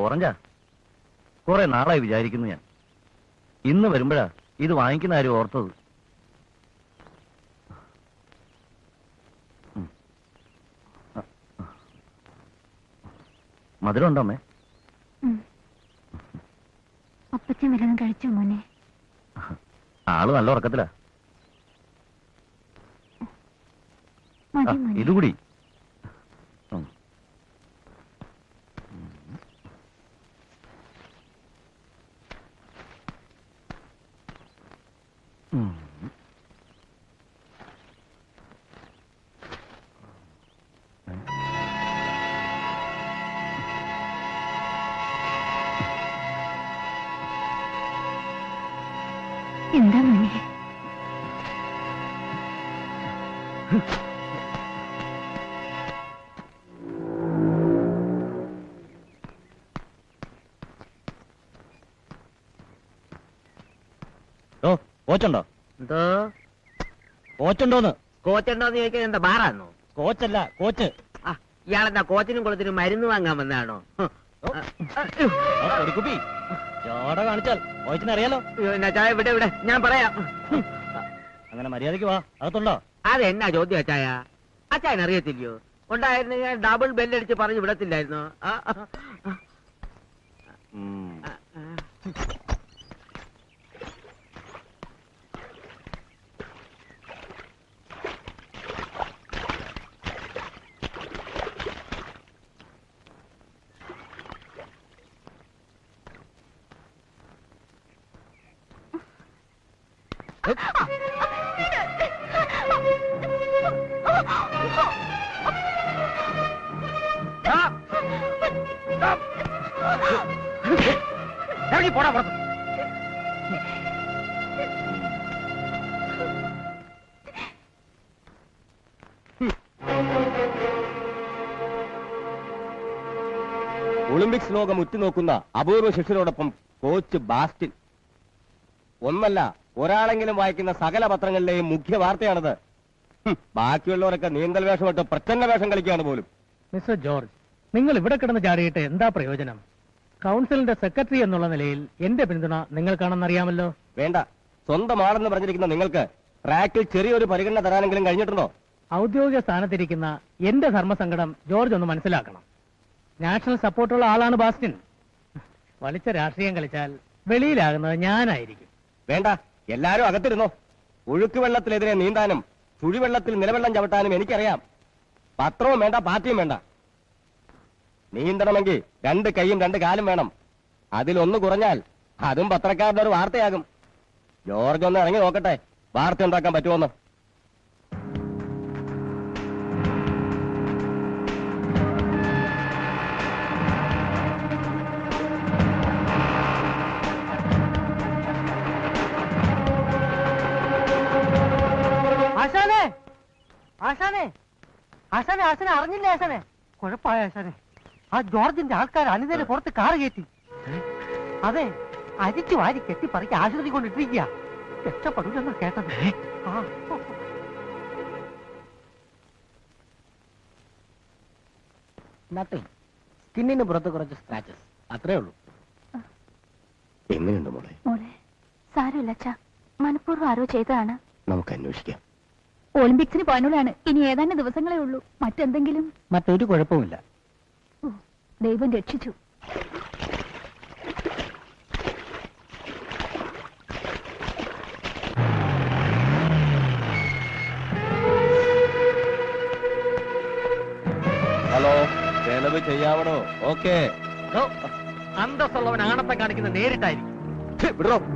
ഓറഞ്ചാ കുറെ നാളായി വിചാരിക്കുന്നു ഞാൻ. ഇന്ന് വരുമ്പോഴാ ഇത് വാങ്ങിക്കുന്ന ആരും ഓർത്തത്. മധുരം ഉണ്ടോ അമ്മേ? അപ്പച്ചൻ വല്ലതും കഴിച്ചോ മോനെ? ആള് നല്ല ഉറക്കത്തിലാ. മതി മോനെ. ഇതുകൂടി. എന്താ മോനെ? കോച്ചുണ്ടോ? എന്തോ കോച്ചുണ്ടോന്ന്? കോച്ചുണ്ടോന്ന് ചോദിക്കാൻ എന്താ ബാറാന്നോ? കോച്ചല്ല, കോച്ച്. ഇയാളെന്താ കോച്ചിനും കൊളത്തിനും മരുന്ന് വാങ്ങാൻ വന്നാണോ? കുപ്പി ചോട കാണിച്ചാൽ കോച്ചിനറിയാലോ. ചായ ഇവിടെ ഇവിടെ ഞാൻ പറയാം. അങ്ങനെ മര്യാദക്ക് വാ. അകത്തുണ്ടോ? അതെന്നാ ചോദ്യം അച്ചായ? അച്ചായൻ അറിയത്തില്ലയോ? ഉണ്ടായിരുന്നു ഞാൻ ഡബിൾ ബെല്ലടിച്ച് പറഞ്ഞു വിടത്തില്ലായിരുന്നോ? ഇറങ്ങി പോടാ പുറത്ത്. ഒളിമ്പിക്സ് ലോകം ഉറ്റുനോക്കുന്ന അപൂർവ ശിഷ്യരോടൊപ്പം കോച്ച് ബാസ്റ്റിൻ. ഒന്നല്ല, ഒരാളെങ്കിലും വായിക്കുന്ന സകല പത്രങ്ങളിലെയും മുഖ്യ വാർത്തയാണത്. ബാക്കിയുള്ളവരൊക്കെ നീന്തൽ വേഷമിട്ട് പ്രച്ഛന്ന വേഷം കളിക്കുകയാണ് പോലും. മിസ്റ്റർ ജോർജ്, നിങ്ങൾ ഇവിടെ കിടന്ന് ചാടിയിട്ട് എന്താ പ്രയോജനം? കൗൺസിലിന്റെ സെക്രട്ടറി എന്നുള്ള നിലയിൽ എന്റെ പിന്തുണ നിങ്ങൾക്കാണെന്നറിയാമല്ലോ. വേണ്ട, സ്വന്തം ആളെന്ന് പറഞ്ഞിരിക്കുന്ന നിങ്ങൾക്ക് ട്രാക്കിൽ ചെറിയൊരു പരിഗണന തരാനെങ്കിലും കഴിഞ്ഞിട്ടുണ്ടോ? ഔദ്യോഗിക സ്ഥാനത്തിരിക്കുന്ന എന്റെ ധർമ്മസങ്കടം ജോർജ് ഒന്ന് മനസ്സിലാക്കണം. നാഷണൽ സപ്പോർട്ടുള്ള ആളാണ് ബാസ്റ്റിൻ. വലിച്ച രാഷ്ട്രീയം കളിച്ചാൽ വെളിയിലാകുന്നത് ഞാനായിരിക്കും. വേണ്ട, എല്ലാരും അകത്തിരുന്നോ. ഒഴുക്ക് വെള്ളത്തിനെതിരെ നീന്താനും ചുഴിവെള്ളത്തിൽ നിലവെള്ളം ചവിട്ടാനും എനിക്കറിയാം. പത്രവും വേണ്ട, പാർട്ടിയും വേണ്ട. നീന്തണമെങ്കിൽ 2 കൈയും 2 കാലും വേണം. അതിലൊന്ന് കുറഞ്ഞാൽ അതും പത്രക്കാരുടെ ഒരു വാർത്തയാകും. ജോർജ് ഒന്ന് ഇറങ്ങി നോക്കട്ടെ, വാർത്ത ഉണ്ടാക്കാൻ പറ്റുമോന്ന്. ആശാനെ, ആശാനെ, ആശാനെ, ആശാനെ അറിഞ്ഞില്ലേ ആശാനെ? കുഴപ്പമായ ആശാനെ, ആ ജോർജിന്റെ ആൾക്കാർ അനിതരെ പുറത്ത് കാറ് കയറ്റി. അതെ, അരിച്ചു വാരി കെട്ടിപ്പറിക്ക് ആശുപത്രി കൊണ്ടിട്ടിരിക്കുക. രക്ഷപ്പെടില്ലെന്നാ കേട്ടത്. നത്തിങ്, സ്കിന്നിന് പുറത്ത് കുറച്ച് സ്ക്രാച്ചസ്, അത്രേ ഉള്ളൂ. എങ്ങനെയുണ്ട് മോളെ? മോളെ സാരമില്ല അച്ഛാ, മനഃപൂർവ്വം ആരോ ചെയ്തതാണ്. നമുക്ക് അന്വേഷിക്കാം. ഒളിമ്പിക്സിന് പോകാനുള്ളതാണ്. ഇനി ഏതാനും ദിവസങ്ങളേ ഉള്ളൂ. മറ്റെന്തെങ്കിലും? മറ്റൊരു കുഴപ്പമില്ല. ദൈവം രക്ഷിച്ചു. ഹലോ, ചെലവ് ചെയ്യാവണോ? ഓക്കെ. അന്തസ്സുള്ളവൻ ആണത്തെ കാണിക്കുന്ന നേരിട്ടായിരിക്കും.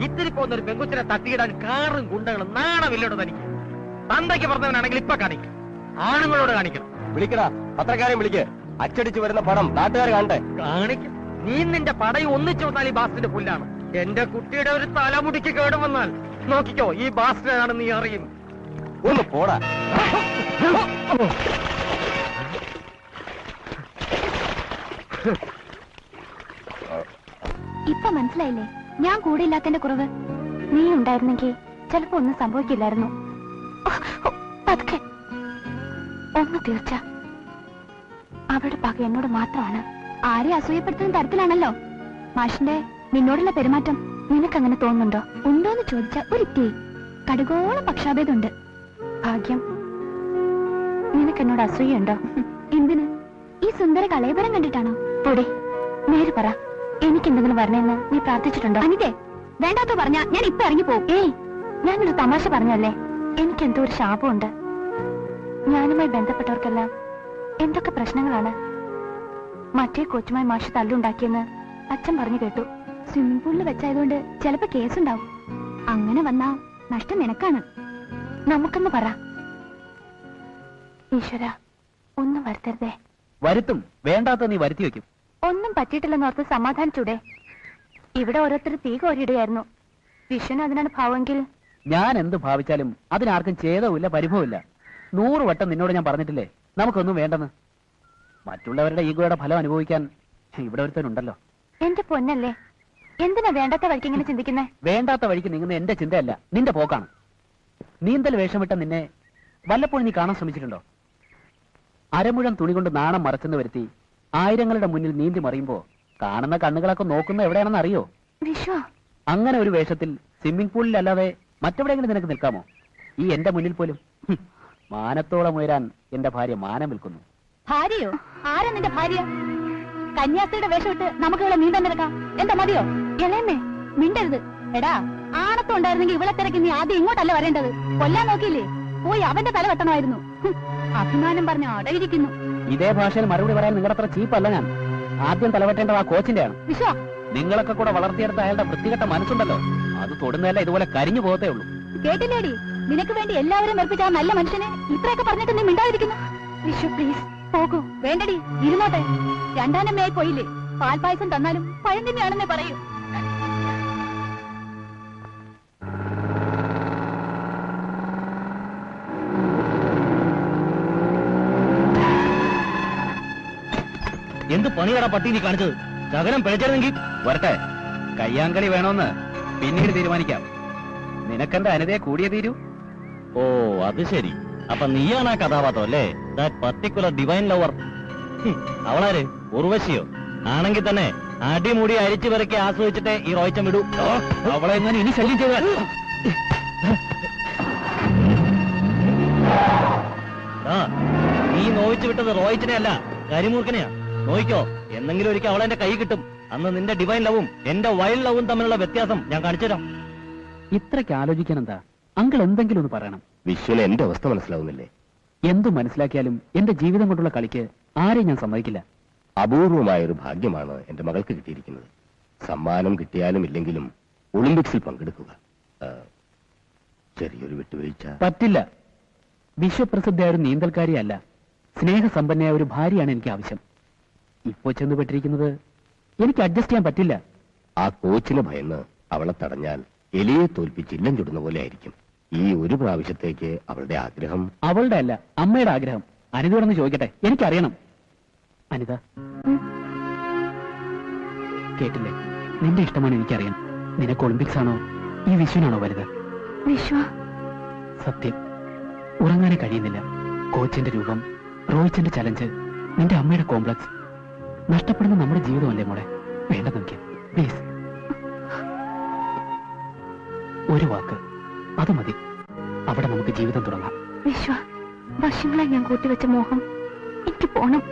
ഇത്തിരി പോകുന്ന ഒരു പെങ്കുച്ചിനെ തട്ടിയിടാൻ കാറും ഗുണ്ടകളും നാണമില്ലോട് തനിക്ക്. തന്തയ്ക്ക് പറഞ്ഞവനാണെങ്കിൽ ഇപ്പൊ കാണിക്കും, ആണുങ്ങളോട് കാണിക്കണം. വിളിക്കടാ, പത്രക്കാരെയും വിളിക്ക്. അച്ചടിച്ചു വരുന്ന പണം നാട്ടുകാർ കാണട്ടെ. കാണിക്കും. നീ നിന്റെ പടയും ഒന്നിച്ചു വന്നാൽ ഈ ബാസിന്റെ പുല്ലാണ്. എന്റെ കുട്ടിയുടെ ഒരു തലമുടിക്ക് കേട് വന്നാൽ നോക്കിക്കോ, ഈ ബാസിനാണ് നീ അറിയും. ഒന്ന് പോടാ. ഇപ്പൊ മനസ്സിലായില്ലേ ഞാൻ കൂടെ ഇല്ലാത്തതിന്റെ കുറവ്? നീ ഉണ്ടായിരുന്നെങ്കിൽ ചിലപ്പോ ഒന്നും സംഭവിക്കില്ലായിരുന്നു. പതുക്കെ ഒന്ന് തീർച്ച. അവരുടെ പക എന്നോട് മാത്രമാണ്. ആരെ അസൂയപ്പെടുത്തുന്ന തരത്തിലാണല്ലോ മാഷിന്റെ നിന്നോടുള്ള പെരുമാറ്റം. നിനക്കങ്ങനെ തോന്നുന്നുണ്ടോ? ഉണ്ടോന്ന് ചോദിച്ച ഒരിത്തി കടുകോളം പക്ഷാഭേദമുണ്ട്. ഭാഗ്യം. നിനക്കെന്നോട് അസൂയുണ്ടോ? എന്തിന്? ഈ സുന്ദര കളയപരം കണ്ടിട്ടാണോ? പൊടി നേര് പറ, എനിക്കെന്തെങ്കിലും വരണമെന്ന് നീ പ്രാർത്ഥിച്ചിട്ടുണ്ടോ? അനിതേ, വേണ്ടാത്ത പറഞ്ഞ ഞാൻ ഇപ്പൊ ഇറങ്ങിപ്പോവും. ഏയ്, ഞാനൊരു തമാശ പറഞ്ഞല്ലേ. എനിക്കെന്തോ ഒരു ശാപമുണ്ട്. ഞാനുമായി ബന്ധപ്പെട്ടവർക്കെല്ലാം എന്തൊക്കെ പ്രശ്നങ്ങളാണ്. മറ്റേ കൊച്ചുമായി മാഷ് തല്ലുണ്ടാക്കിയെന്ന് അച്ഛൻ പറഞ്ഞു കേട്ടു. സ്വിമ്മിംഗ് പൂളിൽ വെച്ചായതുകൊണ്ട് ചിലപ്പോ കേസുണ്ടാവും. അങ്ങനെ വന്നാ നഷ്ടം നിനക്കാണ്. നമുക്കെന്ന് പറ. ഈശ്വര, ഒന്നും വരുത്തരുതേ. വരുത്തും. വേണ്ടാത്ത നീ വരുത്തി വെക്കും. ഒന്നും പറ്റിയിട്ടില്ലെന്നോർത്ത് സമാധാനിച്ചൂടെ? ഇവിടെ ഓരോരുത്തർ തീ കോരിയിടുകയായിരുന്നു. വിഷുവിന് അതിനാണ് ഭാവമെങ്കിൽ ഞാൻ എന്ത് ഭാവിച്ചാലും അതിനാർക്കും ഛേദവുമില്ല, പരിഭവമില്ല. 100 വട്ടം നിന്നോട് ഞാൻ പറഞ്ഞിട്ടില്ലേ നമുക്കൊന്നും വേണ്ടെന്ന്. മറ്റുള്ളവരുടെ ഈഗോയുടെ ഫലം അനുഭവിക്കാൻ ഇവിടെ ഒരുത്തനുണ്ടല്ലോ. എന്റെ പൊന്നല്ലേ, എന്തിനാ വേണ്ടാത്ത വഴിക്ക് ഇങ്ങനെ ചിന്തിക്കുന്നേ? വേണ്ടാത്ത വഴിക്ക് നീങ്ങുന്ന എന്റെ ചിന്തയല്ല, നിന്റെ പോക്കാണ്. നീന്തൽ വേഷമിട്ട നിന്നെ വല്ലപ്പോഴും നീ കാണാൻ ശ്രമിച്ചിട്ടുണ്ടോ? അരമുഴം തുണി കൊണ്ട് നാണം മറച്ചെന്ന് വരുത്തി ആയിരങ്ങളുടെ മുന്നിൽ നീന്തി മറിയുമ്പോ കാണുന്ന കണ്ണുകളൊക്കെ നോക്കുന്ന എവിടെയാണെന്ന് അറിയോ? വിശ്വ, അങ്ങനെ ഒരു വേഷത്തിൽ സ്വിമ്മിംഗ് പൂളിലല്ലാതെ മറ്റെവിടെയെങ്കിലും നിനക്ക് നിൽക്കാമോ? ഈ എന്റെ മുന്നിൽ പോലും. മാനത്തോളം ഉയരാൻ എന്റെ ഭാര്യ മാനം വിൽക്കുന്നു. ഭാര്യയോ? ആരാ നിന്റെ ഭാര്യ? കന്യാസ്ത്രീയുടെ വേഷമിട്ട് നമുക്ക് ഇവിടെ നീന്താൻ നിൽക്കാം. എന്താ മതിയോ? ഇളയമ്മേ, മിണ്ടരുത്. എടാ, ആണത്തം ഉണ്ടായിരുന്നെങ്കിൽ ഇവളെ തിരക്കി നീ ആദ്യം ഇങ്ങോട്ടല്ല വരേണ്ടത്. കൊല്ലാൻ നോക്കിയില്ലേ? പോയി അവന്റെ തല വെട്ടണമായിരുന്നു. അഭിമാനം പറഞ്ഞ അടയിരിക്കുന്നു. ഇതേ ഭാഷയിൽ മറുപടി പറയാൻ നിങ്ങളുടെ അത്ര ചീപ്പല്ല ഞാൻ. ആദ്യം തലവെട്ടേണ്ടത് ആ കോച്ചിന്റെയാണ്. വിശ്വ, നിങ്ങളൊക്കെ കൂടെ വളർത്തിയെടുത്ത അയാളുടെ വൃത്തികെട്ട മനസ്സുണ്ടല്ലോ, അത് തൊടുന്നതല്ല ഇതുപോലെ കരിഞ്ഞു പോകത്തേ ഉള്ളൂ. കേട്ടില്ലേടി? നിനക്ക് വേണ്ടി എല്ലാവരും ഏൽപ്പിച്ച ആ നല്ല മനുഷ്യനെ ഇത്രയൊക്കെ പറഞ്ഞിട്ട് നീ മിണ്ടാതിരിക്കുന്നു. വിശ്വ, പ്ലീസ് പോകൂ. വേണ്ടടി, ഇരുന്നോട്ടെ. രണ്ടാനമ്മയായി പോയില്ലേ? പാൽപായസം തന്നാലും പഴം തന്നെയാണെന്നേ പറയൂ. എന്ത് പണിയാടാ പട്ടി നീ കാണിച്ചത്? ശകലം പിഴച്ചിരുന്നെങ്കിൽ വരട്ടെ. കയ്യാങ്കളി വേണോന്ന് പിന്നീട് തീരുമാനിക്കാം. നിനക്കെന്റെ അനിതയെ കൂടിയേ തീരൂ. ഓ അത് ശരി. അപ്പൊ നീയാണ് ആ കഥാപാത്രം അല്ലേ? That particular divine lover. അവളാര്? ഉർവശിയോ? ആണെങ്കിൽ തന്നെ അടിമുടി അരിച്ചു പെറുക്കി ആസ്വദിച്ചിട്ടേ ഈ റോയിച്ചം വിടൂ. അവളെ ഞാൻ ഇനി ശല്യം ചെയ്താൽ നീ നോവിച്ചു വിട്ടത് റോയിച്ചിനെ അല്ല, കരിമൂർക്കനെയാ. നോയിക്കോ, എന്നെങ്കിലും ഒരിക്കൽ അവളെന്റെ കൈ കിട്ടും. അന്ന് നിന്റെ ഡിവൈൻ ലവും എന്റെ വൈൽഡ് ലവും തമ്മിലുള്ള വ്യത്യാസം ഞാൻ കാണിച്ചുതരാം. ഇത്രയ്ക്ക് ആലോചിക്കാൻ എന്താ? അങ്കിൾ എന്തെങ്കിലും ഒന്ന് പറയണം. വിശ്വന് എന്റെ അവസ്ഥ മനസ്സിലാവുന്നില്ലേ? എന്തു മനസ്സിലാക്കിയാലും എന്റെ ജീവിതം കൊണ്ടുള്ള കളിക്ക് ആരെയും ഞാൻ സമ്മതിക്കില്ല. അപൂർവമായൊരു ഭാഗ്യമാണ് എന്റെ മകൾക്ക് കിട്ടിയിരിക്കുന്നത്. സമ്മാനം കിട്ടിയാലും ഇല്ലെങ്കിലും ഒളിമ്പിക്സിൽ പങ്കെടുക്കുക. ചെറിയൊരു വിട്ടുവീഴ്ച പറ്റില്ല. വിശ്വപ്രസിദ്ധയായ ഒരു നീന്തൽക്കാരിയല്ല, സ്നേഹസമ്പന്നയായ ഒരു ഭാര്യയാണ് എനിക്ക് ആവശ്യം. ഇപ്പോ ചെന്നുപെട്ടിരിക്കുന്നത് എനിക്ക് അഡ്ജസ്റ്റ് ചെയ്യാൻ പറ്റില്ല. ആ കോച്ചിന് ഭയന്ന് അവളെ തടഞ്ഞാൽ എലിയെ തോൽപ്പിച്ച് ഇല്ലം ചുടുന്ന പോലെ ആയിരിക്കും. ഈ ഒരു പ്രാവശ്യത്തേക്ക് അവളുടെ ആഗ്രഹം. അവളുടെ അല്ല, അമ്മയുടെ ആഗ്രഹം. അനിതയോടൊന്ന് ചോദിക്കട്ടെ, എനിക്കറിയണം. അനിത, കേട്ടില്ലേ? നിന്റെ ഇഷ്ടമാണ് എനിക്കറിയാം. നിനക്ക് ഒളിമ്പിക്സ് ആണോ ഈ വിശ്വനാണോ വലുത്? വിശ്വ. സത്യം, ഉറങ്ങാനേ കഴിയുന്നില്ല. കോച്ചിന്റെ രൂപം, റോയിച്ചന്റെ ചലഞ്ച്, നിന്റെ അമ്മയുടെ കോംപ്ലക്സ്. നഷ്ടപ്പെടുന്ന നമ്മുടെ ജീവിതമല്ലേ മോളെ? വേണ്ട നോക്കി പ്ലീസ്. ഒരു വാക്ക്, അത് മതി. അവിടെ നമുക്ക് ജീവിതം തുടങ്ങാം. വിശ്വ, വർഷങ്ങളെ ഞാൻ കൂട്ടിവെച്ച മോഹം എനിക്ക് പോണം.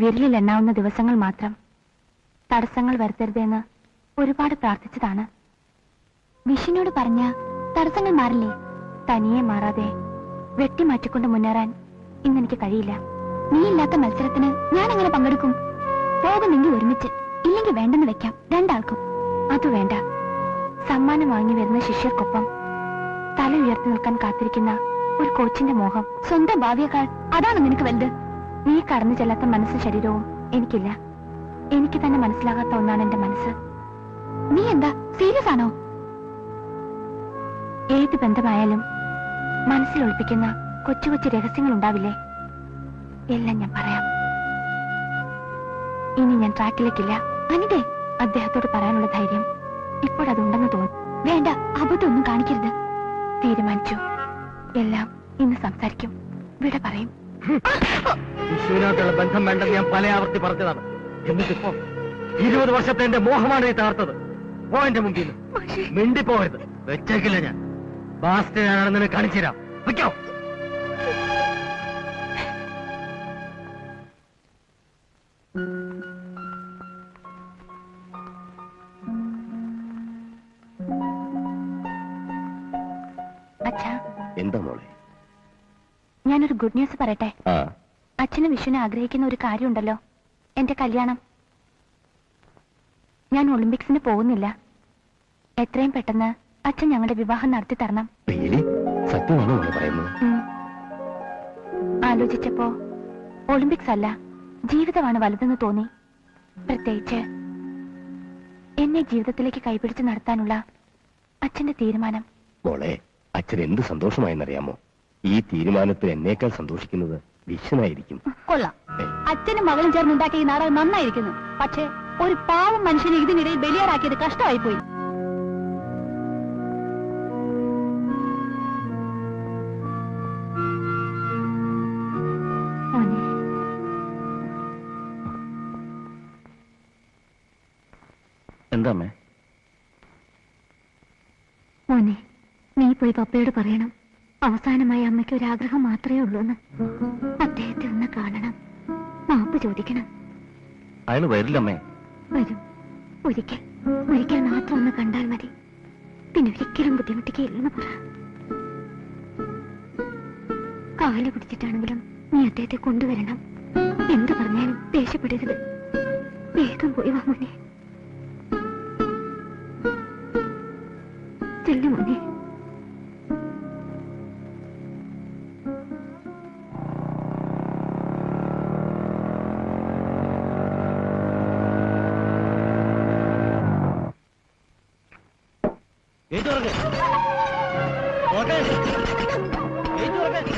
വിരലിൽ എണ്ണാവുന്ന ദിവസങ്ങൾ മാത്രം. തടസ്സങ്ങൾ വരുത്തരുതെന്ന് ഒരുപാട് പ്രാർത്ഥിച്ചതാണ്. വിഷ്ണുനോട് പറഞ്ഞ തടസ്സങ്ങൾ മാറില്ലേ? തനിയെ മാറാതെ വെട്ടിമാറ്റിക്കൊണ്ട് മുന്നേറാൻ ഇന്നെനിക്ക് കഴിയില്ല. നീ ഇല്ലാത്ത മത്സരത്തിന് ഞാൻ എങ്ങനെ പങ്കെടുക്കും? പോകുന്നെങ്കിൽ ഒരുമിച്ച്, ഇല്ലെങ്കിൽ വേണ്ടെന്ന് വെക്കാം രണ്ടാൾക്കും. അതു വേണ്ട. സമ്മാനം വാങ്ങി വരുന്ന ശിഷ്യർക്കൊപ്പം തല ഉയർത്തി നിൽക്കാൻ കാത്തിരിക്കുന്ന ഒരു കോച്ചിന്റെ മോഹം, സ്വന്തം ഭാവിയേക്കാൾ അതാണ് നിനക്ക് വലുത്. നീ കടന്നു ചെല്ലാത്ത മനസ്സും ശരീരവും എനിക്കില്ല. എനിക്ക് തന്നെ മനസ്സിലാകാത്ത ഒന്നാണ് എന്റെ മനസ്സ്. നീ എന്താ സീരിയസ് ആണോ? ഏത് ബന്ധമായാലും മനസ്സിൽ ഒളിപ്പിക്കുന്ന കൊച്ചു കൊച്ചു രഹസ്യങ്ങൾ ഉണ്ടാവില്ലേ? എല്ലാം ഞാൻ പറയാം. ഇനി ഞാൻ ട്രാക്കിലേക്കില്ല. അനിതേ, അദ്ദേഹത്തോട് പറയാനുള്ള ധൈര്യം ഇപ്പോഴതുണ്ടെന്ന് തോന്നുന്നു. വേണ്ട, അബദ്ധമൊന്നും കാണിക്കരുത്. തീരുമാനിച്ചു. എല്ലാം ഇന്ന് സംസാരിക്കും, വിട പറയും. വിഷുവിനോട്ടുള്ള ബന്ധം വേണ്ടെന്ന് ഞാൻ പല ആവർത്തി പറഞ്ഞതാണ്. എന്നിട്ടിപ്പോ 20 വർഷത്തെ എന്റെ മോഹമാണ് ഈ തകർത്തത്. പോ എന്റെ മുമ്പിൽ നിന്ന്. മിണ്ടിപ്പോകരുത്. വെച്ചേക്കില്ല ഞാൻ. ബാസ്റ്റ് ഞാനാണെന്ന് കാണിച്ചു തരാം. വെക്കോ. അച്ഛാ, എന്താ മോളെ? ഞാനൊരു ഗുഡ് ന്യൂസ് പറയട്ടെ. ആ, അച്ഛനും വിഷ്ണുവിനെ ആഗ്രഹിക്കുന്ന ഒരു കാര്യമുണ്ടല്ലോ, എന്റെ കല്യാണം. ഞാൻ ഒളിമ്പിക്സിന് പോകുന്നില്ല. എത്രയും പെട്ടെന്ന് അച്ഛൻ ഞങ്ങളുടെ വിവാഹം നടത്തി തരണം. റിയലി? സത്യമാണോ മോളെ പറയുന്നത്? ആലോചിച്ചപ്പോ ഒളിമ്പിക്സ് അല്ല, ജീവിതമാണ് വലുതെന്ന് തോന്നി. പ്രത്യേകിച്ച് എന്നെ ജീവിതത്തിലേക്ക് കൈപിടിച്ച് നടത്താനുള്ള അച്ഛന്റെ തീരുമാനം. മോളെ, അച്ഛൻ എന്ത് സന്തോഷമായെന്നറിയാമോ? ഈ തീരുമാനത്തിൽ എന്നേക്കാൾ സന്തോഷിക്കുന്നത് വിശ്വനായിരിക്കും. കൊള്ളാം. അച്ഛനും മകളും ചേർന്നുണ്ടാക്കിയ ഈ നാടകം നന്നായിരിക്കുന്നു. പക്ഷേ ഒരു പാവം മനുഷ്യനെ ഇതിനിടയിൽ ബലിയാറാക്കിയത് കഷ്ടമായി പോയി. എന്താ അമ്മേ? മോനെ, നീ പോയി പപ്പയോട് പറയണം, അവസാനമായി അമ്മയ്ക്ക് ഒരാഗ്രഹം മാത്രമേ ഉള്ളൂ എന്ന്. അദ്ദേഹത്തെ ഒന്ന് കാണണം, മാപ്പ് ചോദിക്കണം. അയാൾ വരില്ലമ്മേ. വരും. ഒരിക്കൽ മാത്രം ഒന്ന് കണ്ടാൽ മതി. പിന്നെ ഒരിക്കലും ബുദ്ധിമുട്ടിക്കുകയില്ലെന്ന് പറ. കാല് പിടിച്ചിട്ടാണെങ്കിലും നീ അദ്ദേഹത്തെ കൊണ്ടുവരണം. എന്ത് പറഞ്ഞാലും ദേഷ്യപ്പെടരുത്. വേഗം പോയി വാ മോനെ. ചെല്ലു മോനെ. ഗേറ്റ് തുറക്ക്. തുറക്ക്. ഗേറ്റ് തുറക്ക്.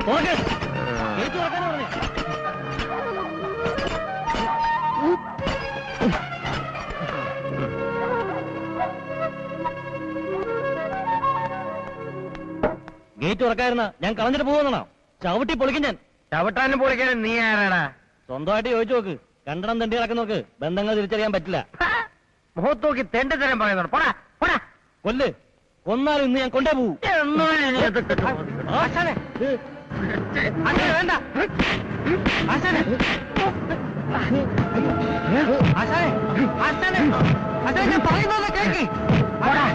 തുറക്ക്. ഗേറ്റ് തുറക്കാനാ പറഞ്ഞേ. ഗേറ്റ് തുറക്കായിരുന്ന ഞാൻ കളഞ്ഞിട്ട് പോകുന്നതാണോ? ചവിട്ടി പൊളിക്കും ഞാൻ. ചവിട്ടാനും പൊളിക്കാനും നീ ആരാടാ? സ്വന്തമായിട്ട് ചോദിച്ചു നോക്ക്. രണ്ടെണ്ണം തെണ്ടി കിടക്കുന്നവർക്ക് ബന്ധങ്ങൾ തിരിച്ചറിയാൻ പറ്റില്ല. മുഖത്ത് നോക്കി തെണ്ടി തരം പറയുന്നു. പോടാ പോടാ. കൊല്ല്. കൊന്നാലും ഇന്ന് ഞാൻ കൊണ്ടേ പോവും. ആശാനെ അങ്ങനെ വേണ്ട. ആശാനെ ആശാനെ ആശാനെ ആശാനെ ഞാൻ പറയുന്നത് കേൾക്ക്. പോടാ.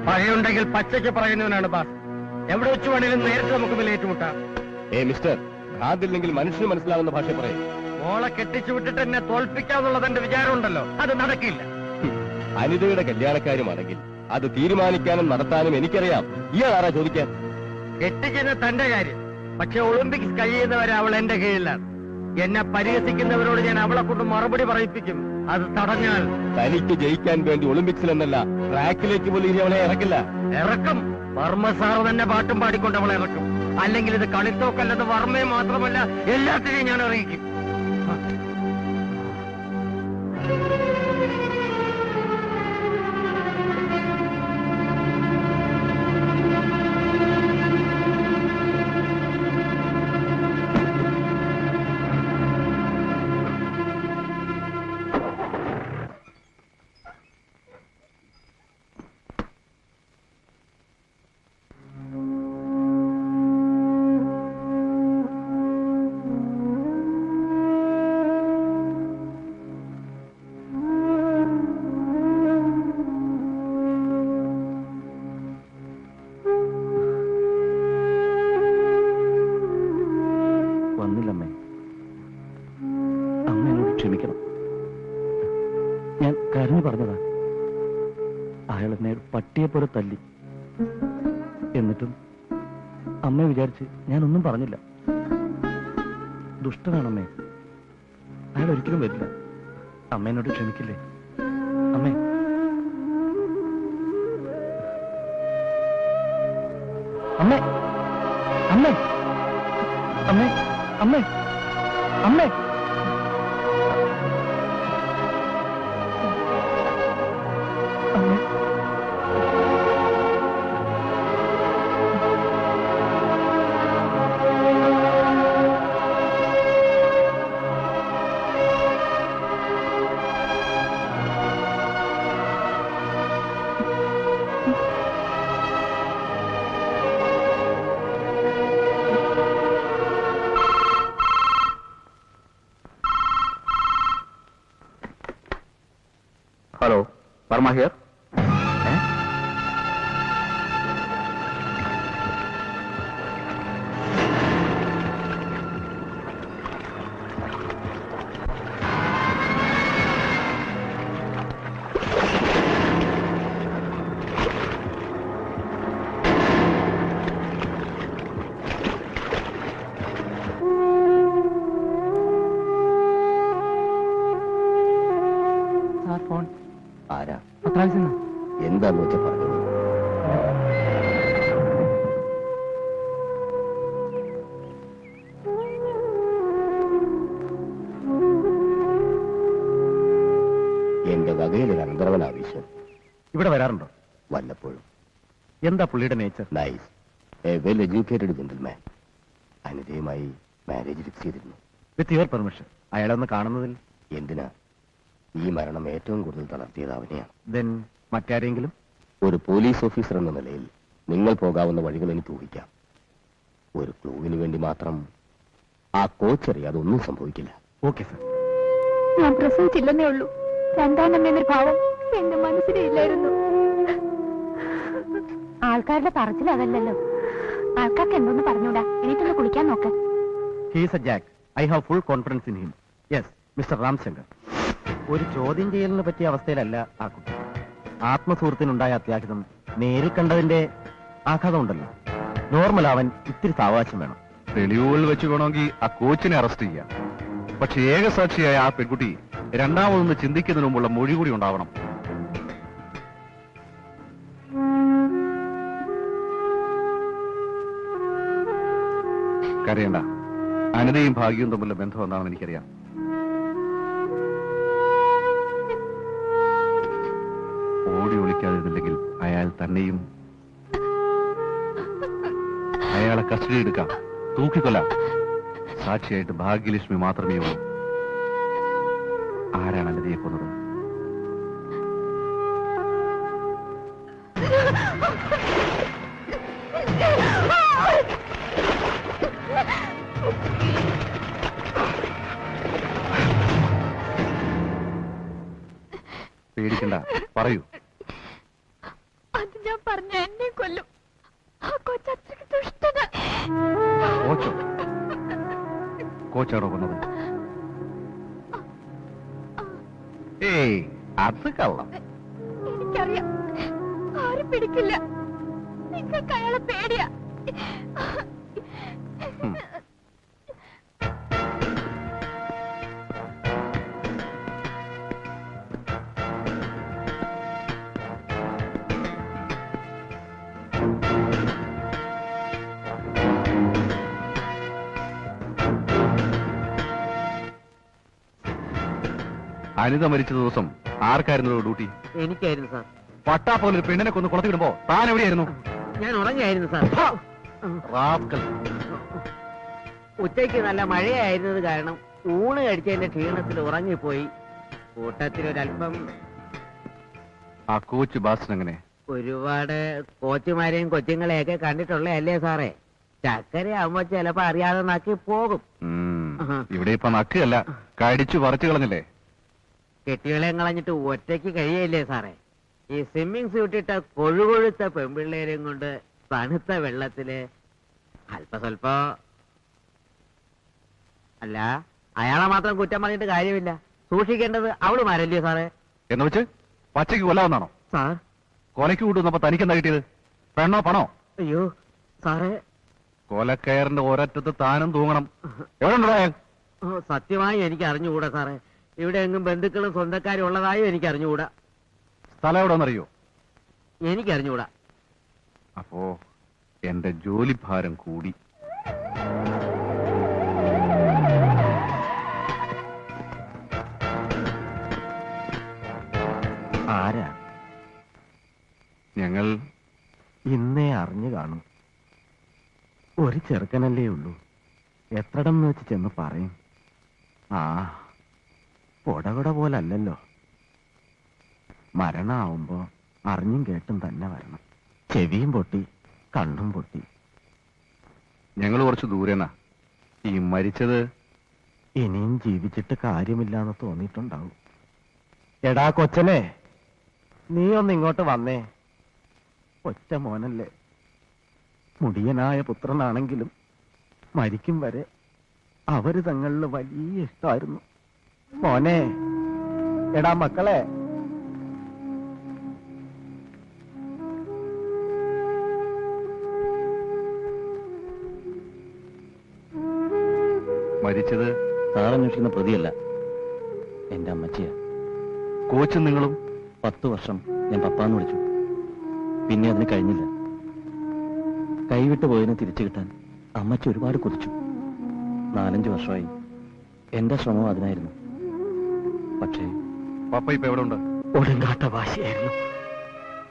പഴയുണ്ടെങ്കിൽ പച്ചയ്ക്ക് പറയുന്നവനാണ് ബാസ്. എവിടെ വെച്ച് വേണേലും നേരിട്ട് നമുക്ക് വില ഏറ്റുമുട്ടാം. മിസ്റ്റർ, ഭ്രാന്തില്ലെങ്കിൽ മനുഷ്യന് മനസ്സിലാവുന്ന ഭാഷ പറയും. മോളെ കെട്ടിച്ചു വിട്ടിട്ട് എന്നെ തോൽപ്പിക്കാന്നുള്ളത് എന്റെ വിചാരമുണ്ടല്ലോ, അത് നടക്കില്ല. അനിതയുടെ കല്യാണക്കാരുമാണെങ്കിൽ അത് തീരുമാനിക്കാനും നടത്താനും എനിക്കറിയാം. ഇയാൾ ആരാ ചോദിക്കാൻ? കെട്ടിച്ചെന്ന് തന്റെ കാര്യം. പക്ഷെ ഒളിമ്പിക്സ് കഴിയുന്നവരെ അവൾ എന്റെ കീഴിലാണ്. എന്നെ പരിഹസിക്കുന്നവരോട് ഞാൻ അവളെ കൊണ്ട് മറുപടി പറയിപ്പിക്കും. അത് തടഞ്ഞാൽ തനിക്ക് ജയിക്കാൻ വേണ്ടി ഒളിമ്പിക്സിൽ എന്നല്ല ട്രാക്കിലേക്ക് പോലും ഇനി അവളെ ഇറക്കില്ല. ഇറക്കും. വർമ്മ സാറ് തന്നെ പാട്ടും പാടിക്കൊണ്ട് അവളെ ഇറക്കും. അല്ലെങ്കിൽ ഇത് കളിത്തോക്കല്ലത് വർമ്മയെ മാത്രമല്ല എല്ലാത്തിനെയും ഞാൻ അറിയിക്കും. ക്ഷമിക്കണം. ഞാൻ കരഞ്ഞു പറഞ്ഞതാ. അയാൾ എന്നെ പട്ടിയെപ്പോലെ തല്ലി. എന്നിട്ടും അമ്മയെ വിചാരിച്ച് ഞാനൊന്നും പറഞ്ഞില്ല. ദുഷ്ടനാണമ്മേ. അയാൾ ഒരിക്കലും വരില്ല. അമ്മ എന്നോട് ക്ഷമിക്കില്ലേ? അമ്മേ, അമ്മേ, അമ്മേ, അമ്മേ, അമ്മേ, അമ്മേ. Hello, Varma here. ഫോൺ ആരാ? പത്രാസിൽ നിന്ന്. എന്താന്ന് വെച്ചാ പറഞ്ഞു. എന്റെ വകയിലൊരു അനന്തരവൻ ആവശ്യം. ഇവിടെ വരാറുണ്ടോ? വല്ലപ്പോഴും. എന്താ പുള്ളിയുടെ nature? Nice, a well educated gentleman. അനിതയുമായി മാരേജ് ഫിക്സ് ചെയ്തിരുന്നു. With your permission. അയാളെ ഒന്ന് കാണുന്നതിൽ എന്തിനാ? ഈ മരണം ഏറ്റവും കൂടുതൽ തളർത്തിയത് അവനെയാണ്. ദെൻ മറ്റാരെങ്കിലും? ഒരു പോലീസ് ഓഫീസർ എന്ന നിലയിൽ നിങ്ങൾ പോകാവുന്ന വഴികൾ എനിക്ക് ഊഹിക്കാം. ഒരു ക്ലൂവിന് വേണ്ടി മാത്രം ആ കോച്ചറിയാതെ ഒന്നും സംഭവിക്കില്ല. Okay sir. ഞാൻ പ്രസവിച്ചില്ലെന്നേ ഉള്ളൂ. രണ്ടാം എന്നൊരു ഭാവം എന്റെ മനസ്സിലേ ഇല്ലായിരുന്നു. ആൾക്കാരുടെ പറച്ചിൽ അതല്ലല്ലോ. ആൾക്കാർക്ക് എന്തോന്ന് പറഞ്ഞൂടാ. എനിക്കൊന്ന് കുളിക്കാൻ നോക്ക്. He is A Jack. I have full confidence in him. Yes, mister Ramshankar, ഒരു ചോദ്യം ചെയ്യലിനെ പറ്റിയ അവസ്ഥയിലല്ല ആ കുട്ടി. ആത്മസുഹൃത്തിനുണ്ടായ അത്യാഹിതം നേരിൽ കണ്ടതിന്റെ ആഘാതം ഉണ്ടല്ലോ. നോർമൽ അവൻ ഇത്തിരി സാവകാശം വേണം. തെളിവുകൾ വെച്ച് വേണമെങ്കിൽ ആ കോച്ചിനെ അറസ്റ്റ് ചെയ്യാം. പക്ഷെ ഏകസാക്ഷിയായ ആ പെൺകുട്ടി രണ്ടാമതൊന്ന് ചിന്തിക്കുന്നതിന് മുമ്പുള്ള മൊഴി കൂടി ഉണ്ടാവണം. കരയണ്ട. അനിതയും ഭാഗ്യവും തമ്മിലുള്ള ബന്ധം എന്താണെന്ന് എനിക്കറിയാം. ഓടി ഒളിക്കാതിരുന്നില്ലെങ്കിൽ അയാൾ തന്നെയും അയാളെ കസ്റ്റഡി എടുക്കാം, തൂക്കിക്കൊല്ലാം. സാക്ഷിയായിട്ട് ഭാഗ്യലക്ഷ്മി മാത്രമേ ഉള്ളൂ. ആരാണ് അനിതയെ കൊന്നത്? പേടിക്കണ്ട, പറയൂ. അത് ഞാൻ പറഞ്ഞ എന്നെ കൊല്ലും. ആ കൊച്ചത്രയ്ക്ക് ദുഷ്ടനാ. കോച്ചോ? കോച്ചാണോ കൊന്നത്? ഏയ്, അത് കള്ളം. എനിക്കറിയാം, ആരും പിടിക്കില്ല. നിങ്ങൾക്ക് അയാളെ പേടിയാ. ഉം. അനിത മരിച്ച ദിവസം ആർക്കായിരുന്നു ഡ്യൂട്ടി? എനിക്കായിരുന്നു സാർ. പട്ടാ പോലെ ഒരു പെണ്ണിനെ കൊന്ന് കുളത്തി വിടുമ്പോ താൻ എവിടെയായിരുന്നു? ഞാൻ ഉറങ്ങായിരുന്നു സാർ. റാസ്കൽ. ഉച്ചയ്ക്ക് നല്ല മഴയായിരുന്നത് കാരണം ഊണ് കഴിച്ചതിന്റെ ക്ഷീണത്തിൽ ഉറങ്ങിപ്പോയി. കൂട്ടത്തിലൊരല്പം ആ കോച്ച് ബാസ്റ്റൻ എങ്ങനെ? ഒരുപാട് കോച്ചുമാരെയും കൊച്ചുങ്ങളെയൊക്കെ കണ്ടിട്ടുള്ളതല്ലേ സാറേ. ചക്കരയാവുമ്പോ ചിലപ്പോ അറിയാതെ നക്കി പോകും. ഇവിടെ ഇപ്പൊ നക്കുകയല്ല, കടിച്ചു പറിച്ചു കളഞ്ഞില്ലേ? കെട്ടികളെ കളഞ്ഞിട്ട് ഒറ്റയ്ക്ക് കഴിയല്ലേ സാറേ. ഈ സ്വിമ്മിങ് സ്യൂട്ടിട്ട കൊഴുകൊഴുത്ത പെൺപിള്ളേരെയും കൊണ്ട് തണുത്ത വെള്ളത്തില് അല്പസ്വല്പം. അല്ല, അയാളെ മാത്രം കുറ്റം പറഞ്ഞിട്ട് കാര്യമില്ല. സൂക്ഷിക്കേണ്ടത് അവളുമാരല്ലേ സാറേ? എന്ന് വെച്ച് പച്ചയ്ക്ക് കൊല്ലാവുന്നാണോ? സാർ, കൊലയ്ക്ക് കൂട്ടുന്നപ്പോ തനിക്കെന്താ കിട്ടിയത്? പെണ്ണോ പണോ? അയ്യോ സാറേ, കൊലക്കയറിന്റെ ഒരറ്റത്ത് താനും തൂങ്ങണം. എവിടെ ഉണ്ടോ അയാൾ? സത്യമായി എനിക്ക് അറിഞ്ഞുകൂടാ സാറേ. ഇവിടെ എങ്ങും ബന്ധുക്കളും സ്വന്തക്കാരും ഉള്ളതായും എനിക്ക് അറിഞ്ഞുകൂടാ. സ്ഥലം എവിടെന്നറിയോ? എനിക്കറിഞ്ഞുകൂടാ. അപ്പോ എന്റെ ജോലിഭാരം കൂടി. ആരാ? ഞങ്ങൾ ഇന്നേ അറിഞ്ഞു കാണും. ഒരു ചെറുക്കനല്ലേ ഉള്ളൂ. എത്രടം വെച്ച് ചെന്ന് പറയും. ആ, പൊടകുട പോലല്ലോ. മരണമാവുമ്പോ അറിഞ്ഞും കേട്ടും തന്നെ വരണം. ചെവിയും പൊട്ടി, കണ്ണും പൊട്ടി. ഞങ്ങൾ കുറച്ച് ദൂരെന്നാ. ഈ മരിച്ചത് ഇനിയും ജീവിച്ചിട്ട് കാര്യമില്ലാന്ന് തോന്നിയിട്ടുണ്ടാവും. എടാ കൊച്ചനെ, നീ ഒന്ന് ഇങ്ങോട്ട് വന്നേ. ഒറ്റ മോനല്ലേ. മുടിയനായ പുത്രനാണെങ്കിലും മരിക്കും വരെ അവര് തങ്ങളിൽ വലിയ ഇഷ്ടമായിരുന്നു. മോനെ, എടാ മക്കളെ. മരിച്ചത് സാറന്വേഷിക്കുന്ന പ്രതിയല്ല, എന്റെ അമ്മച്ചിയാ. കോച്ചും നിങ്ങളും? 10 വർഷം ഞാൻ പപ്പാന്ന് വിളിച്ചു. പിന്നെ അതിന് കഴിഞ്ഞില്ല. കൈവിട്ട് പോയതിനെ തിരിച്ചു കിട്ടാൻ അമ്മച്ചി ഒരുപാട് കൊതിച്ചു. 4-5 വർഷമായി എന്റെ ശ്രമം അതിനായിരുന്നു. പക്ഷേ പപ്പ ഇപ്പൊ എവിടെ ഉണ്ട്? ഒടുങ്കാത്ത വാശിയായിരുന്നു.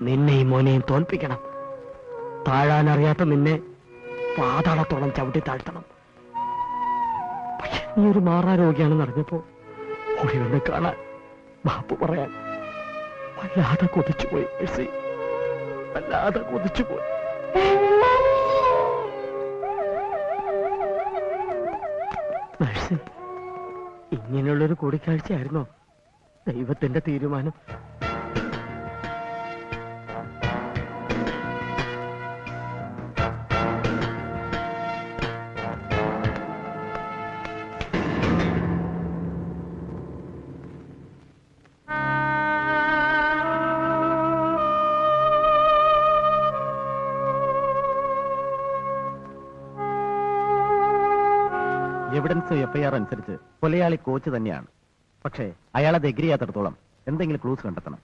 നിന്നെയും മോനെയും തോൽപ്പിക്കണം. താഴാനറിയാത്ത നിന്നെ പാതാളത്തോളം ചവിട്ടി താഴ്ത്തണം. പക്ഷെ നീ ഒരു മാറാരോഗിയാണെന്ന് അറിഞ്ഞപ്പോ ഒഴിവെന്നെ കാണാൻ, മാപ്പ് പറയാൻ വല്ലാതെ കൊതിച്ചുപോയി. വല്ലാതെ കൊതിച്ചുപോയി. ഇങ്ങനെയുള്ളൊരു കൂടിക്കാഴ്ചയായിരുന്നോ ദൈവത്തിന്റെ തീരുമാനം? എവിഡൻസ് എഫ്ഐആർ അനുസരിച്ച് കൊലയാളി കോച്ച് തന്നെയാണ്. പക്ഷേ അയാളത് എഗ്രി ചെയ്യാത്തിടത്തോളം എന്തെങ്കിലും ക്ലൂസ് കണ്ടെത്തണം.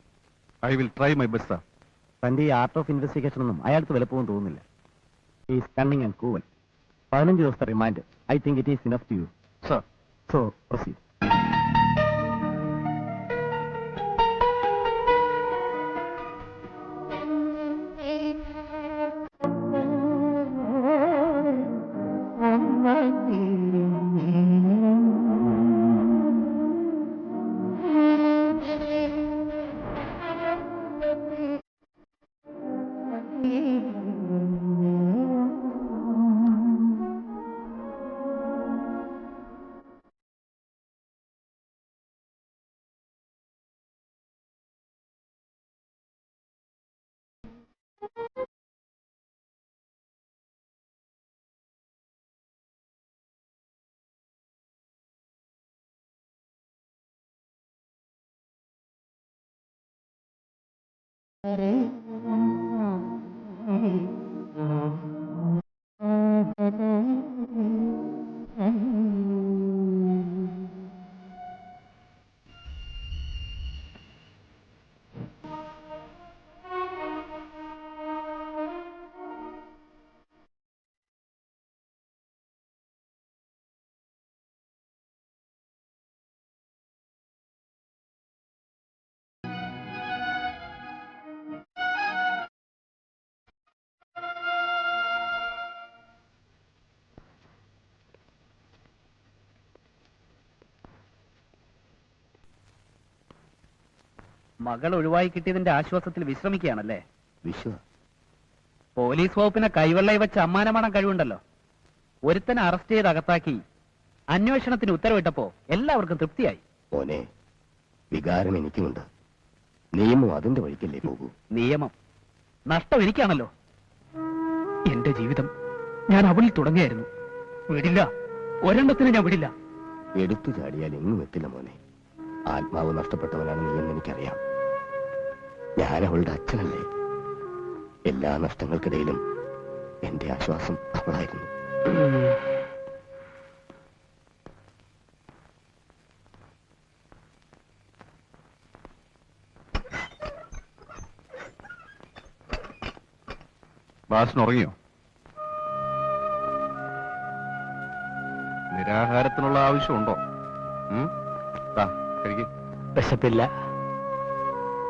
I will try my best sir. തന്റെ ഈ ആർട്ട് ഓഫ് ഇൻവെസ്റ്റിഗേഷൻ ഒന്നും അയാൾക്ക് വിലപ്പോവും തോന്നുന്നില്ല. ഈസ് കണ്ണിങ് ആൻഡ് കൂവൻ. 15 ദിവസത്തെ remand I think it is enough to you. Sir, so proceed. മകൾ ഒഴിവായി കിട്ടിയതിന്റെ ആശ്വാസത്തിൽ വിശ്രമിക്കുകയാണല്ലേ? വിശ്വ പോലീസ് വകുപ്പിനെ കൈവെള്ളയിൽ വെച്ച് അമ്മാനമാടാൻ കഴിവുണ്ടല്ലോ. ഒരുത്തനെ അറസ്റ്റ് ചെയ്ത് അകത്താക്കി അന്വേഷണത്തിന് ഉത്തരവിട്ടപ്പോ എല്ലാവർക്കും തൃപ്തിയായി. മോനെ, വികാരം എനിക്കുമുണ്ട്. നിയമം അതിന്റെ വഴിക്കല്ലേ പോകൂ. നിയമം നഷ്ടം എനിക്കാണല്ലോ. എന്റെ ജീവിതം ഞാൻ അവളിൽ തുടങ്ങിയായിരുന്നു. വിടില്ല, ഒരെണ്ണത്തിന് ഞാൻ വിടില്ല. എടുത്തു ചാടിയാൽ എങ്ങും എത്തില്ല മോനെ. ആത്മാവ് നഷ്ടപ്പെട്ടവനാണ് നീ എന്ന് എനിക്കറിയാം. ഞാൻ അവളുടെ അച്ഛനല്ലേ. എല്ലാ നഷ്ടങ്ങൾക്കിടയിലും എന്റെ ആശ്വാസം അവളായിരുന്നു. ബാസിന് ഉറങ്ങിയോ? നിരാഹാരത്തിനുള്ള ആവശ്യമുണ്ടോ? കഴിക്ക്. വിശപ്പില്ല.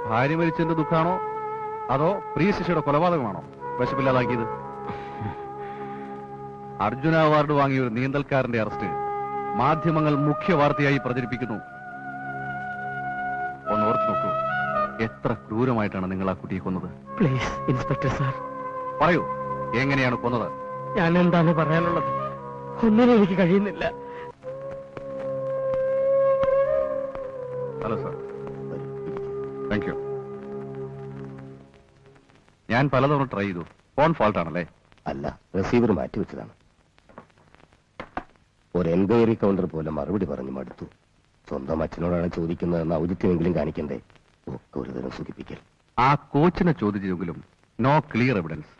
ഭാര്യ മരിച്ചതിന്റെ ദുഃഖാണോ അതോ പ്രിയ ശിഷ്യയുടെ കൊലപാതകമാണോ വിശപ്പില്ലാതാക്കിയത്? അർജുന അവാർഡ് വാങ്ങിയ ഒരു നീന്തൽക്കാരന്റെ അറസ്റ്റ് മാധ്യമങ്ങൾ മുഖ്യ വാർത്തയായി പ്രചരിപ്പിക്കുന്നു. ഒന്ന് ഓർത്ത് നോക്കൂ, എത്ര ക്രൂരമായിട്ടാണ് നിങ്ങൾ ആ കുട്ടിയെ കൊന്നത്. പ്ലീസ് ഇൻസ്പെക്ടർ സാർ, പറയൂ, എങ്ങനെയാണ് കൊന്നത്? ഞാൻ എന്താണ് പറയാനുള്ളത്? ഒന്നിനും എനിക്ക് കഴിയുന്നില്ല. Hello sir. Thank you. ഞാൻ പലതവണ ട്രൈ ചെയ്തു. ഫോൺ ഫാൾട്ട് ആണല്ലേ? അല്ല, റിസീവർ മാറ്റിവെച്ചതാണ്. ഒരു എൻക്വയറി കൗണ്ടർ പോലെ മറുപടി പറഞ്ഞു മടുത്തു. സ്വന്തം അച്ഛനോടാണ് ചോദിക്കുന്നതെന്ന് ഔചിത്യമെങ്കിലും കാണിക്കണ്ടേ? ഒക്കെ ഒരു തരം സുഖിപ്പിക്കൽ. ആ കോച്ചിനെ ചോദിച്ചെങ്കിലും നോ ക്ലിയർ എവിഡൻസ്.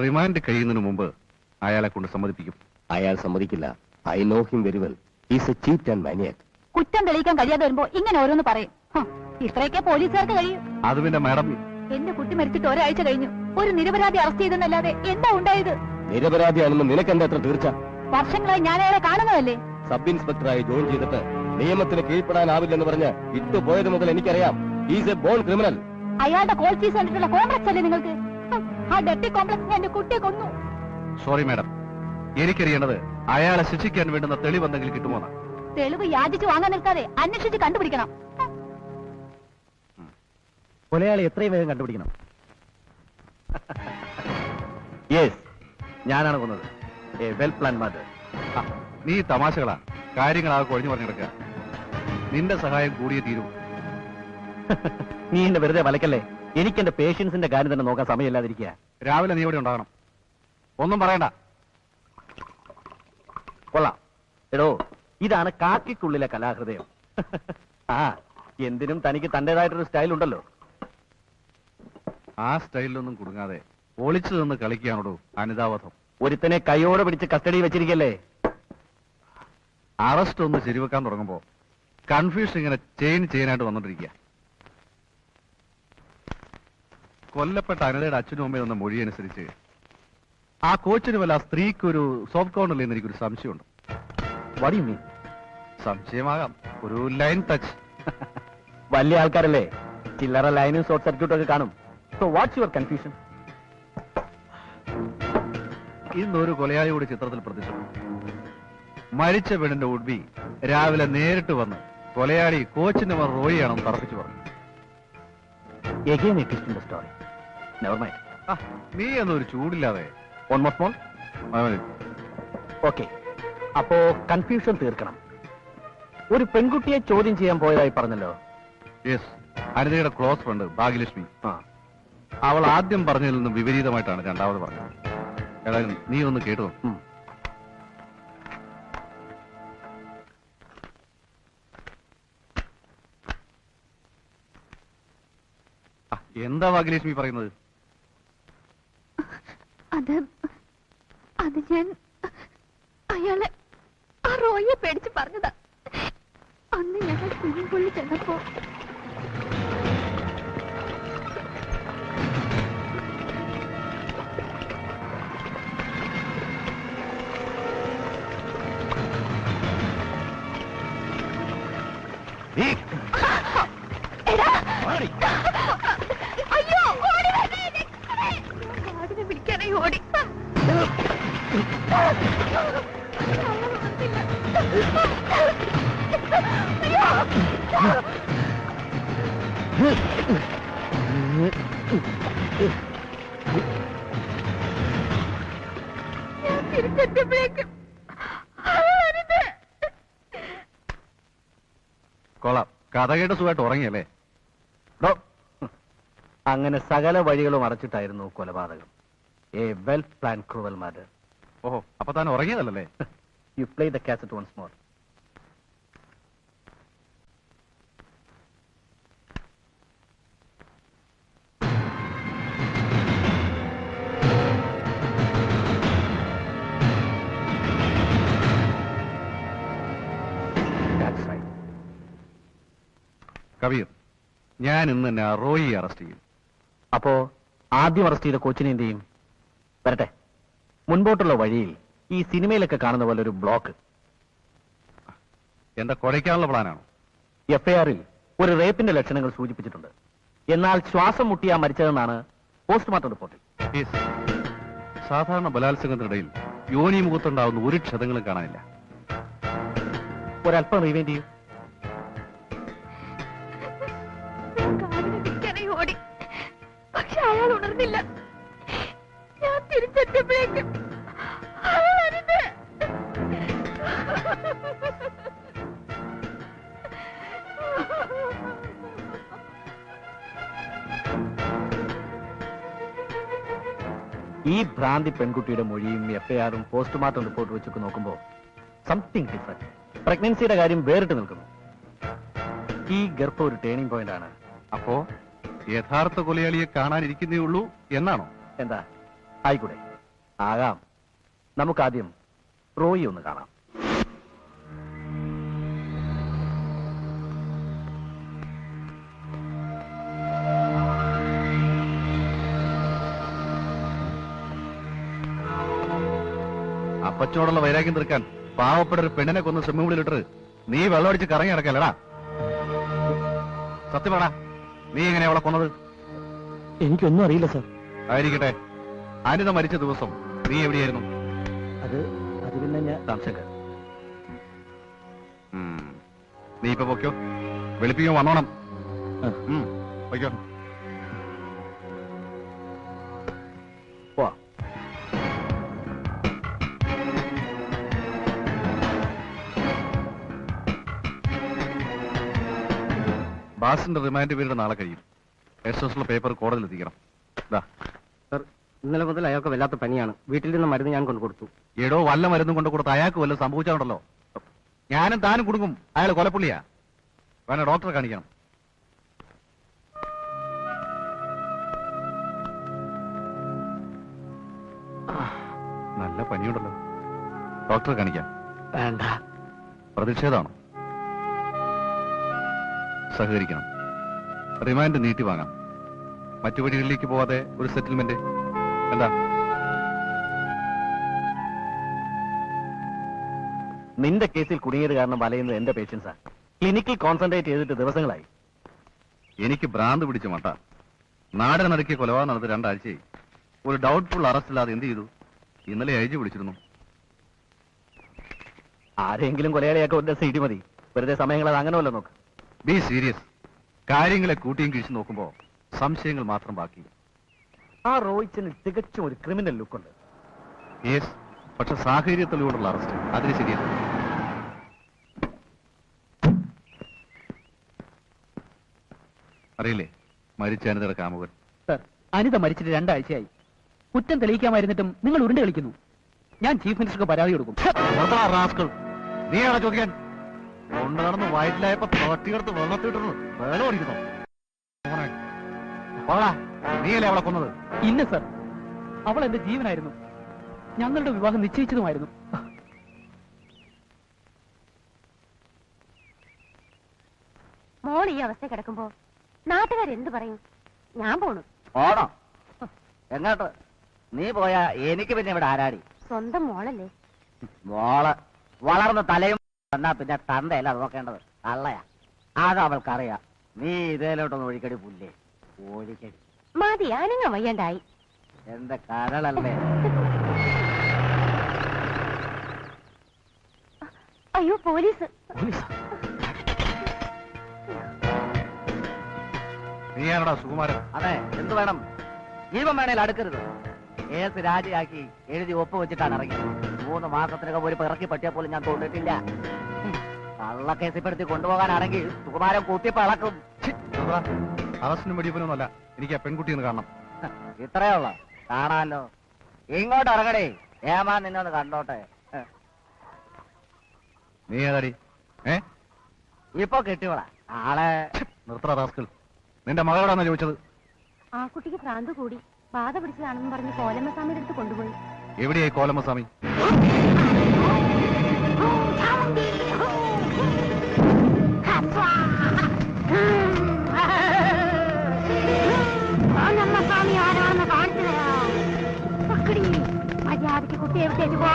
റിമാൻഡ് കഴിയുന്നതിന് മുമ്പ് അയാളെ കൊണ്ട് സമ്മതിപ്പിക്കും. അയാൾ സമ്മതിക്കില്ല. I know him very well. Is A cheat and മാനിയാക്ക്. കുറ്റം തെളിയിക്കാൻ കഴിയാതെ വരുമ്പോ ഇങ്ങനെ ഓരോന്ന് പറയും. ഇത്രയൊക്കെ പോലീസുകാർക്ക് കഴിയും. അത് പിന്നെ മാഡം, എന്റെ കുട്ടി മരിച്ചിട്ട് ഒരാഴ്ച കഴിഞ്ഞു. ഒരു നിരപരാധി അറസ്റ്റ് ചെയ്തെന്നല്ലാതെ എന്താ ഉണ്ടായത്? നിരപരാധിയാണെന്ന് നിനക്കെന്താ എത്ര തീർച്ച? വർഷങ്ങളായി ഞാൻ അയാളെ കാണുന്നതല്ലേ. സബ് ഇൻസ്പെക്ടറായി ജോയിൻ ചെയ്തിട്ട് നിയമത്തിന് കീഴ്പ്പെടാനാവില്ലെന്ന് പറഞ്ഞ് ഇട്ടുപോയത് മുതൽ എനിക്കറിയാം. Is a born criminal. അയാളുടെ കോൾ ഫീസ് കണ്ടിട്ടുള്ള കോംപ്ലക്സ് അല്ലേ നിങ്ങൾക്ക്? ആ ഡെട്ടി കോംപ്ലക്സിന് എന്റെ കുട്ടിയെ കൊന്നു. സോറി മാഡം, എനിക്കറിയേണ്ടത് അയാളെ ശിക്ഷിക്കാൻ വേണ്ടുന്ന തെളിവെന്തെങ്കിലും കിട്ടുമോ? തെളിവ് യാചിച്ചു വാങ്ങാൻ നിൽക്കാതെ അന്വേഷിച്ച് കണ്ടുപിടിക്കണം. കൊലയാളി എത്രയും വേഗം കണ്ടുപിടിക്കണം. യെസ്, ഞാനാണ് കൊന്നത്. A well plan murder. നീ തമാശകളാ, കാര്യങ്ങളാകെ കൊഴിഞ്ഞു പറഞ്ഞെടുക്കുക. നിന്റെ സഹായം കൂടിയേ തീരൂ. നീ എന്നെ വെറുതെ വലക്കല്ലേ. എനിക്ക് എന്റെ പേഷ്യൻസിന്റെ കാര്യം തന്നെ നോക്കാൻ സമയമില്ലാതിരിക്കുക. രാവിലെ നീ ഇവിടെ ഉണ്ടാകണം. ഒന്നും പറയണ്ട. കൊള്ളാം. എടോ, ഇതാണ് കാക്കിക്കുള്ളിലെ കലാഹൃദയം. ആ, എന്തിനും തനിക്ക് തന്റേതായിട്ടൊരു സ്റ്റൈൽ ഉണ്ടല്ലോ. ആ സ്റ്റൈലിലൊന്നും കുടുങ്ങാതെ ഒളിച്ചു നിന്ന് കളിക്കുകയാണോടോ അനിതാവധം. ഒരുത്തനെ കൈയോടെ പിടിച്ച് കസ്റ്റഡിയിൽ വെച്ചിരിക്കല്ലേ? അറസ്റ്റ് ഒന്ന് ശരിവെക്കാൻ തുടങ്ങുമ്പോ കൺഫ്യൂഷൻ ഇങ്ങനെ ചെയിനായിട്ട് വന്നോണ്ടിരിക്കുക. കൊല്ലപ്പെട്ട അനിതയുടെ അച്ഛനും അമ്മയും തന്ന മൊഴി അനുസരിച്ച് ആ കോച്ചിന് വല്ല ആ സ്ത്രീക്ക് ഒരു സോഫ്റ്റ് കോർണറിൽ നിന്ന് എനിക്കൊരു സംശയമുണ്ട്. വടിയും നീ സംശയമാകാം, ഒരു ലൈൻ ടച്ച്. വലിയ ആൾക്കാരല്ലേ, ചില്ലറ ലൈനും ഷോർട്ട് സർക്യൂട്ടും ഒക്കെ കാണും. So what's your confusion? ഇന്നൊരു കൊലയാളിയുടെ ചിത്രത്തിൽ പ്രത്യക്ഷപ്പെട്ടു. മരിച്ച പെണ്ണിന്റെ ഉഡ്ബി രാവിലെ നേരിട്ട് വന്ന് കൊലയാളി കോച്ചിന്റെ മർ റോയിയാണെന്ന് തറപ്പിച്ചു പറഞ്ഞു. Again a twist in the story. Never mind. നീ എന്നൊരു ചൂടില്ലാതെ. One more small. Okay. അപ്പോ കൺഫ്യൂഷൻ തീർക്കണം. ഒരു പെൺകുട്ടിയെ ചോദ്യം ചെയ്യാൻ പോയതായി പറഞ്ഞല്ലോ. യെസ്, അനിതയുടെ ക്ലോസ് ഫ്രണ്ട് ഭാഗ്യലക്ഷ്മി. അവൾ ആദ്യം പറഞ്ഞതിൽ നിന്നും വിപരീതമായിട്ടാണ് രണ്ടാമത് പറഞ്ഞത്. ഏതായാലും നീ ഒന്ന് കേട്ടോ. എന്താ ഭാഗ്യലക്ഷ്മി പറയുന്നത്? അത് ഞാൻ അയാളെ ആ റോയെ പേടിച്ച് പറഞ്ഞതാ. അന്ന് ഞങ്ങൾ സ്വിമ്മിംഗ് പൂളിൽ ചെന്നപ്പോ അയ്യോ ഓടി വിളിക്കാനായി ഓടി. ഞാൻ തിരിച്ചെത്തിയപ്പോഴേക്കും കൊള്ളാം, കഥ കേട്ട് സുഖമായിട്ട് ഉറങ്ങിയല്ലേ? അങ്ങനെ സകല വഴികളും അടച്ചിട്ടായിരുന്നു കൊലപാതകം. A well plan cruel matter. ഓഹോ, അപ്പൊ താൻ ഉറങ്ങിയതല്ലേ? You play the cassette once more. Kabir, ഞാൻ ഇന്ന് തന്നെ ആ റോയിയെ അറസ്റ്റ് ചെയ്യും. അപ്പോ ആദ്യം അറസ്റ്റ് ചെയ്ത കോച്ചിനെ എന്ത് ചെയ്യും? വരട്ടെ, മുൻപോട്ടുള്ള വഴിയിൽ ഈ സിനിമയിലൊക്കെ കാണുന്ന പോലെ ഒരു ബ്ലോക്ക്. എന്താ കുഴയ്ക്കാനുള്ള പ്ലാനാണോ? എഫ്ഐആറിൽ ഒരു റേപ്പിന്റെ ലക്ഷണങ്ങൾ സൂചിപ്പിച്ചിട്ടുണ്ട്. എന്നാൽ ശ്വാസം മുട്ടിയാ മരിച്ചതെന്നാണ് പോസ്റ്റ്മോർട്ടം റിപ്പോർട്ടിൽ. സാധാരണ ബലാത്സംഗത്തിനിടയിൽ യോനി മുഖത്തുണ്ടാവുന്ന ഒരു ക്ഷതങ്ങളും കാണാനില്ല. ഒരല്പം റീവൈൻഡ് ചെയ്യൂ. ഓടി, പക്ഷെ അയാൾ ഉണർന്നില്ല. ഞാൻ തിരിച്ചെത്തിയപ്പോഴേക്കും ഈ ഭ്രാന്തി പെൺകുട്ടിയുടെ മൊഴിയും എഫ്ഐആറും പോസ്റ്റ്മോർട്ടം റിപ്പോർട്ട് വെച്ചൊക്കെ നോക്കുമ്പോൾ സംതിങ് ഡിഫറെന്റ്. പ്രഗ്നൻസിയുടെ കാര്യം വേറിട്ട് നിൽക്കുന്നു. ഈ ഗർഭം ഒരു ടേണിംഗ് പോയിന്റ് ആണ്. അപ്പോ യഥാർത്ഥ കൊലയാളിയെ കാണാനിരിക്കുന്നേ ഉള്ളൂ എന്നാണോ? എന്താ, ആയിക്കൂടെ? ആകാം. നമുക്കാദ്യം റോയി ഒന്ന് കാണാം. അപ്പച്ചോടുള്ള വൈരാഗ്യം തീർക്കാൻ പാവപ്പെട്ട ഒരു പെണ്ണിനെ കൊന്ന് സ്വിമ്മിംഗ് പൂളിലിട്ട് നീ വെള്ളമടിച്ച് കറങ്ങി നടക്കല്ലടാ. സത്യം പറ, നീ എങ്ങനെയാ അവളെ കൊന്നത്? എനിക്കൊന്നും അറിയില്ല സർ. ആയിരിക്കട്ടെ, അനിത മരിച്ച ദിവസം നീ എവിടെയായിരുന്നു? അത് പിന്നെ ഞാൻ താമസിക്കാം. നീ ഇപ്പൊ പൊയ്ക്കോ, വെളുപ്പിക്കോ വന്നോണം. പൊയ്ക്കോ. ബാസിന്റെ റിമാൻഡ് പീരീഡ് നാളെ കഴിയും. എക്സോസിലെ പേപ്പർ കോടതിയിൽ എത്തിക്കണം. സർ, ഇന്നലെ മുതൽ അയാൾക്ക് വല്ലാത്ത പനിയാണ്. വീട്ടിൽ നിന്ന് മരുന്ന് ഞാൻ കൊണ്ടു കൊടുത്തു. ഏടോ, വല്ല മരുന്നും കൊണ്ട് കൊടുത്ത് അയാൾക്ക് വല്ല സംഭവിച്ചാണ്ടല്ലോ. ഞാനും താനും കുടുങ്ങും. അയാൾ കൊലപ്പുള്ളിയാ. വേണേ ഡോക്ടറെ കാണിക്കണം. നല്ല പനിയുണ്ടല്ലോ. ഡോക്ടറെ കാണിക്കാം. വേണ്ട. പ്രതിഷേധമാണോ? സഹകരിക്കണം. റിമാൻഡ് നീട്ടി വാങ്ങാം. മറ്റു വഴികളിലേക്ക് പോവാതെ ഒരു സെറ്റിൽമെന്റ് എന്താ? നിന്റെ കേസിൽ കുടുങ്ങിയത് കാരണം വലയുന്നത് എന്റെ പേഷ്യൻസാ. ക്ലിനിക്കിൽ കോൺസെൻട്രേറ്റ് ചെയ്തിട്ട് ദിവസങ്ങളായി. എനിക്ക് ഭ്രാന്ത് പിടിച്ച മട്ട. നാടിനെ നടുക്കിയ കൊലപാതകം നടത്തി 2 ആഴ്ചയായി. ഒരു ഡൗട്ട്ഫുൾ അറസ്റ്റ് ഇല്ലാതെ എന്ത് ചെയ്തു? ഇന്നലെ ഐജി വിളിച്ചിരുന്നു. ആരെങ്കിലും കൊലയാളിയൊക്കെ ഒരു സീറ്റ് മതി. വെറുതെ സമയങ്ങൾ അങ്ങനെ വല്ല നോക്ക്. Be serious. കാര്യങ്ങളെ കൂട്ടിയും കിഴിച്ചു നോക്കുമ്പോ സംശയങ്ങൾ മാത്രം ബാക്കി. ആ റോയിച്ചിന് തികച്ചും ഒരു ക്രിമിനൽ ലുക്കുണ്ട്. യെസ്, പക്ഷെ സാഹചര്യ തെളിവുകൊണ്ടുള്ള അറസ്റ്റ് അതിന് ശരിയല്ല. അറിയില്ലേ മരിച്ച അനിതയുടെ കാമുകൻ? സർ, അനിത മരിച്ചിട്ട് 2 ആഴ്ചയായി. കുറ്റം തെളിയിക്കാമായിരുന്നിട്ടും നിങ്ങൾ ഉരുണ്ട് കളിക്കുന്നു. ഞാൻ ചീഫ് മിനിസ്റ്റർക്ക് പരാതി കൊടുക്കും. നീയാണോ ചോദിക്കാൻ? കൊണ്ട് നടന്ന് വയറ്റിലായപ്പോ തട്ടിയെടുത്ത് വെള്ളത്തിട്ടിരുന്നു വേല ഓടിക്കുന്നു. നീയല്ലേ അവളെ കൊന്നത്? ഇല്ല സർ, അവൾ എന്റെ ജീവനായിരുന്നു. ഞങ്ങളുടെ വിവാഹം നിശ്ചയിച്ചതുമായിരുന്നു. മോൾ ഈ അവസ്ഥ കിടക്കുമ്പോ നാട്ടുകാരെന്ത് പറയും? ഞാൻ പോണു. ഓണോ എങ്ങോട്ട്? നീ പോയാ എനിക്ക് പിന്നെ ഇവിടെ ആരാടി? സ്വന്തം മോളല്ലേ? മോള് വളർന്ന തലയും എന്നാ പിന്നെ തന്തയല്ല നോക്കേണ്ടത്, തള്ളയാ. അത് അവൾക്കറിയാം. നീ ഇതേലോട്ടൊന്ന് ഒഴിക്കടി പുല്ലേ, ഒഴിക്കടി. മതി, അനങ്ങ വയ്യണ്ടായി. എന്റെ കരളല്ലേ. അയ്യോ, പോലീസ്! നീയാണോടാ സുകുമാരൻ? അതെ, എന്ത് വേണം? ജീവൻ വേണേൽ അടുക്കരുത്. കേസ് രാജിയാക്കി എഴുതി ഒപ്പ് വെച്ചിട്ടാണ് ഇറങ്ങിയത്. 3 മാസത്തിനകം ഒരു പിറക്കി പറ്റിയാൽ പോലും ഞാൻ തോന്നിട്ടില്ല. കള്ളക്കേസിപ്പെടുത്തി കൊണ്ടുപോകാനാണെങ്കിൽ സുകുമാരൻ കുത്തിപ്പളക്കും. അറസ്റ്റിനും വെടിവെപ്പൊന്നുമല്ല, എനിക്ക് ആ പെൺകുട്ടി ഒന്ന് കാണണം. ഇത്രയേ ഉള്ളു, കാണാമല്ലോ. ഇങ്ങോട്ട് ഇറങ്ങടേ, ഏമാ നിന്നെ ഒന്ന് കണ്ടോട്ടെ. നീ ഏതാടി? ഇപ്പൊ കിട്ടിയോളാ ആളെ. നിർത്തറ റാസ്കൽ. നിന്റെ മകളോടാണോ ചോദിച്ചത്? ആ കുട്ടിക്ക് ഭ്രാന്ത് കൂടി ബാധ പിടിച്ചതാണെന്ന് പറഞ്ഞ് കോലമ്മസ്വാമിയുടെ അടുത്ത് കൊണ്ടുപോയി. എവിടെയായി കോലമ്മസ്വാമി? കോലമ്മസ്വാമി ആരാണെന്ന് കാണിച്ചു തരാം. മര്യാദയ്ക്ക് കുട്ടിയെ വിട്ടേക്ക് പോ.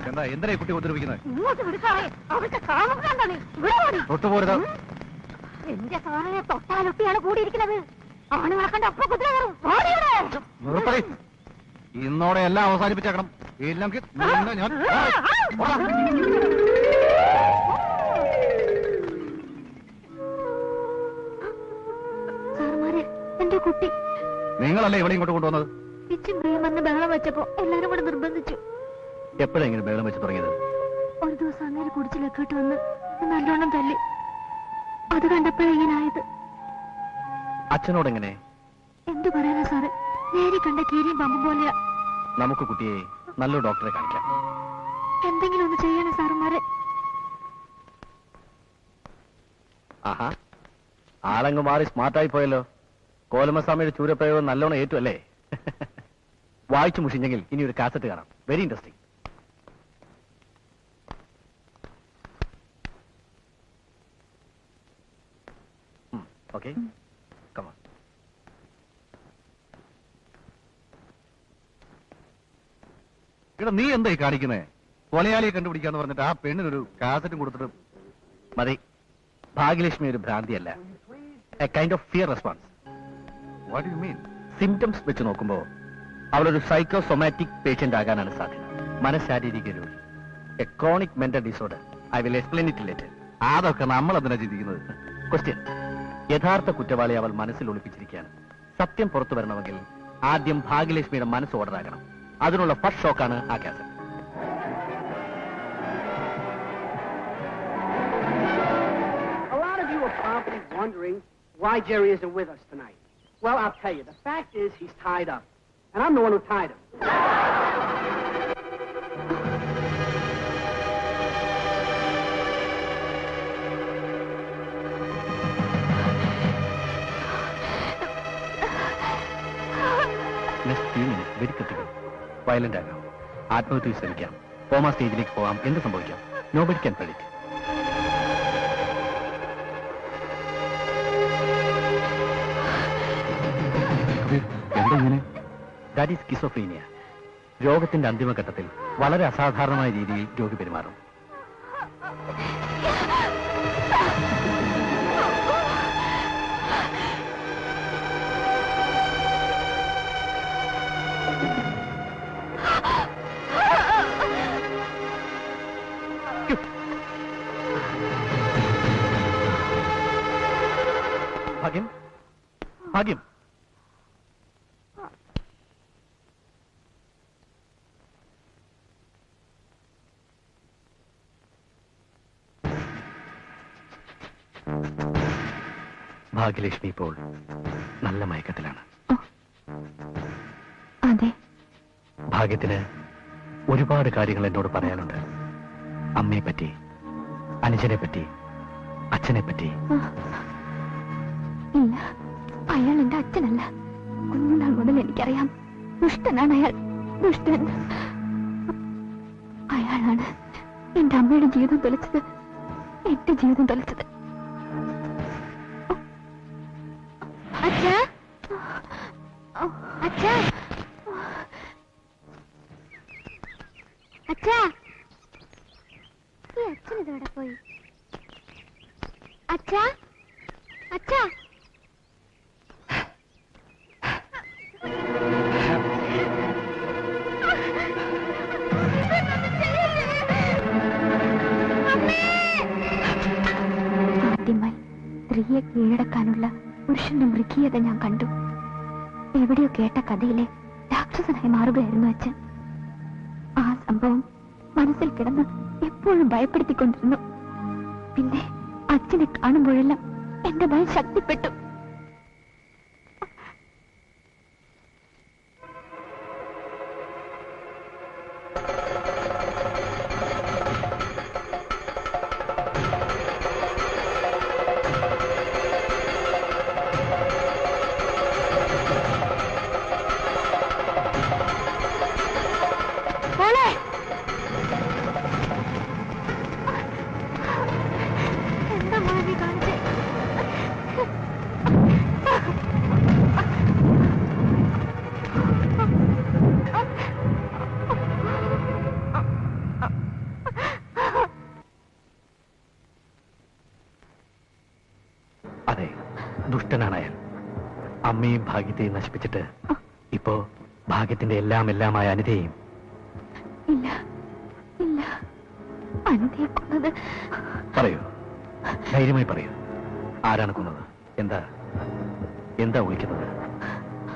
എന്താ എന്തിനാ കുട്ടി ഉപദ്രവിക്കുന്നത്? ഇങ്ങോട്ട് വിടുക്കാതെ, അവിടുത്തെ കാമുകനാണ്. തൊട്ടുപോരുത്. എന്റെ സാറിനെ തൊട്ടാലൊട്ടിയാണ് കൂടിയിരിക്കുന്നത്. ആണുങ്ങളെ കണ്ട് അപ്പൊ കുതിര കയറും. നിർത്തടി. ഇന്നോടെ എല്ലാം അവസാനിപ്പിച്ചേക്കണം. ഇല്ലെങ്കിൽ നിന്നെ ഞാൻ സാറുമാരെ, എന്റെ കുട്ടി നിങ്ങളല്ലേ ഇവിടെ ഇങ്ങോട്ട് കൊണ്ടുവന്നത്? പിച്ചും പ്രിയം വന്ന് ബഹളം വെച്ചപ്പോ എല്ലാരും കൂടെ നിർബന്ധിച്ചു. എപ്പോഴെങ്കിലും ബഹളം വെച്ച് തുടങ്ങിയത്? ഒരു ദിവസം അങ്ങനെ കുടിച്ച് ലക്കിട്ട് വന്ന് നല്ലോണം തല്ലി. അത് കണ്ടപ്പോഴേ ഇങ്ങനായത്. അച്ഛനോട് എങ്ങനെ? എന്തു പറയാനാ സാറ്, നേരി കണ്ട കീരിയും പമ്പും പോലെയാ. നമുക്ക് കുട്ടിയെ നല്ലൊരു ഡോക്ടറെ കാണിക്കാം. എന്തെങ്കിലും ഒന്ന് ചെയ്യണേ സാറുമാരെ. ആഹാ, ആളങ്ങ് മാറി സ്മാർട്ടായി പോയല്ലോ. കോലമസ്വാമിയുടെ ചൂരപ്രയോഗം നല്ലോണം ഏറ്റു അല്ലേ? വായിച്ചു മുഷിഞ്ഞെങ്കിൽ ഇനി ഒരു കാസറ്റ് കാണാം. Very interesting. ഓക്കെ, കമാ. ഇവിടെ നീ എന്തായി കാണിക്കുന്നേ? കൊലയാളിയെ കണ്ടുപിടിക്കാന്ന് പറഞ്ഞിട്ട് ആ പെണ്ണിനൊരു കാസറ്റും കൊടുത്തിട്ട് മതി. ഭാഗ്യലക്ഷ്മി ഒരു ഭ്രാന്തിയല്ല, a kind of fear response. What you mean? Symptoms വെച്ച് നോക്കുമ്പോ അവളൊരു സൈക്കോസൊമാറ്റിക് പേഷ്യന്റ് ആകാനാണ് സാധ്യത. മനഃശാരീരിക രോഗി, a chronic mental disorder. I will explain it later. അതൊക്കെ നമ്മൾ എന്തിനാ ചിന്തിക്കുന്നത്? ക്വസ്റ്റ്യൻ: യഥാർത്ഥ കുറ്റവാളി അവൾ മനസ്സിൽ ഒളിപ്പിച്ചിരിക്കുകയാണ്. സത്യം പുറത്തു വരണമെങ്കിൽ ആദ്യം ഭാഗ്യലക്ഷ്മിയുടെ മനസ്സ് ഓർഡറാകണം. അതിനുള്ള ഫസ്റ്റ് ഷോക്കാണ് ആ cassette. A lot of you are probably wondering why Jerry isn't with us tonight. Well, I'll tell you. The fact is he's tied up. And I'm the one who tied him. Next 3 minutes very critical. Violent ആകാം, ആത്മഹത്യക്ക് ശ്രമിക്കാം, comma സ്റ്റേജിലേക്ക് പോകാം, എന്ത് സംഭവിക്കാം? Nobody can predict. എന്താ ഇങ്ങനെ? That is schizophrenia. രോഗത്തിന്റെ അന്തിമഘട്ടത്തിൽ വളരെ അസാധാരണമായ രീതിയിൽ രോഗി പെരുമാറും. ഭാഗ്യം, ഭാഗ്യം. ഭാഗ്യലക്ഷ്മി ഇപ്പോൾ നല്ല മയക്കത്തിലാണ്. അതെ. ഭാഗ്യത്തിന് ഒരുപാട് കാര്യങ്ങൾ എന്നോട് പറയാനുണ്ട്. അമ്മയെ പറ്റി, അനുജനെ പറ്റി, അച്ഛനെ പറ്റി. ഇല്ല, അയാൾ എന്റെ അച്ഛനല്ല. കുഞ്ഞുനാൾ മുതൽ എനിക്കറിയാം. ദുഷ്ടനാണ് അയാൾ, ദുഷ്ടൻ. അയാളാണ് എന്റെ അമ്മയുടെ ജീവിതം തൊലച്ചത്, എന്റെ ജീവിതം തൊലച്ചത്. അച്ഛാ, അച്ഛാ, അച്ഛാ, ഈ അച്ഛൻ ഇതോടെ പോയി. അച്ഛാ, അച്ഛാ. ആദ്യമായി സ്ത്രീയെ കീഴടക്കാനുള്ള പുരുഷന്റെ മൃഗീയത ഞാൻ കണ്ടു. എവിടെയോ കേട്ട കഥയിലെ രാക്ഷസനായി മാറുകയായിരുന്നു അച്ഛൻ. ആ സംഭവം മനസ്സിൽ കിടന്ന് എപ്പോഴും ഭയപ്പെടുത്തിക്കൊണ്ടിരുന്നു. പിന്നെ അച്ഛനെ കാണുമ്പോഴെല്ലാം എന്റെ ഭയം ശക്തിപ്പെട്ടു. അതെ, ദുഷ്ടനാണ് അയാൾ. അമ്മയും ഭാഗ്യത്തെയും നശിപ്പിച്ചിട്ട് ഇപ്പോ ഭാഗ്യത്തിന്റെ എല്ലാമായ അനിതയെയും. ഇല്ല, ഇല്ല, അനിതയെ കൊന്നത്. പറയൂ, ധൈര്യമായി പറയൂ. ആരാണ് കൊന്നത്? എന്താ ഊഹിക്കുന്നത്?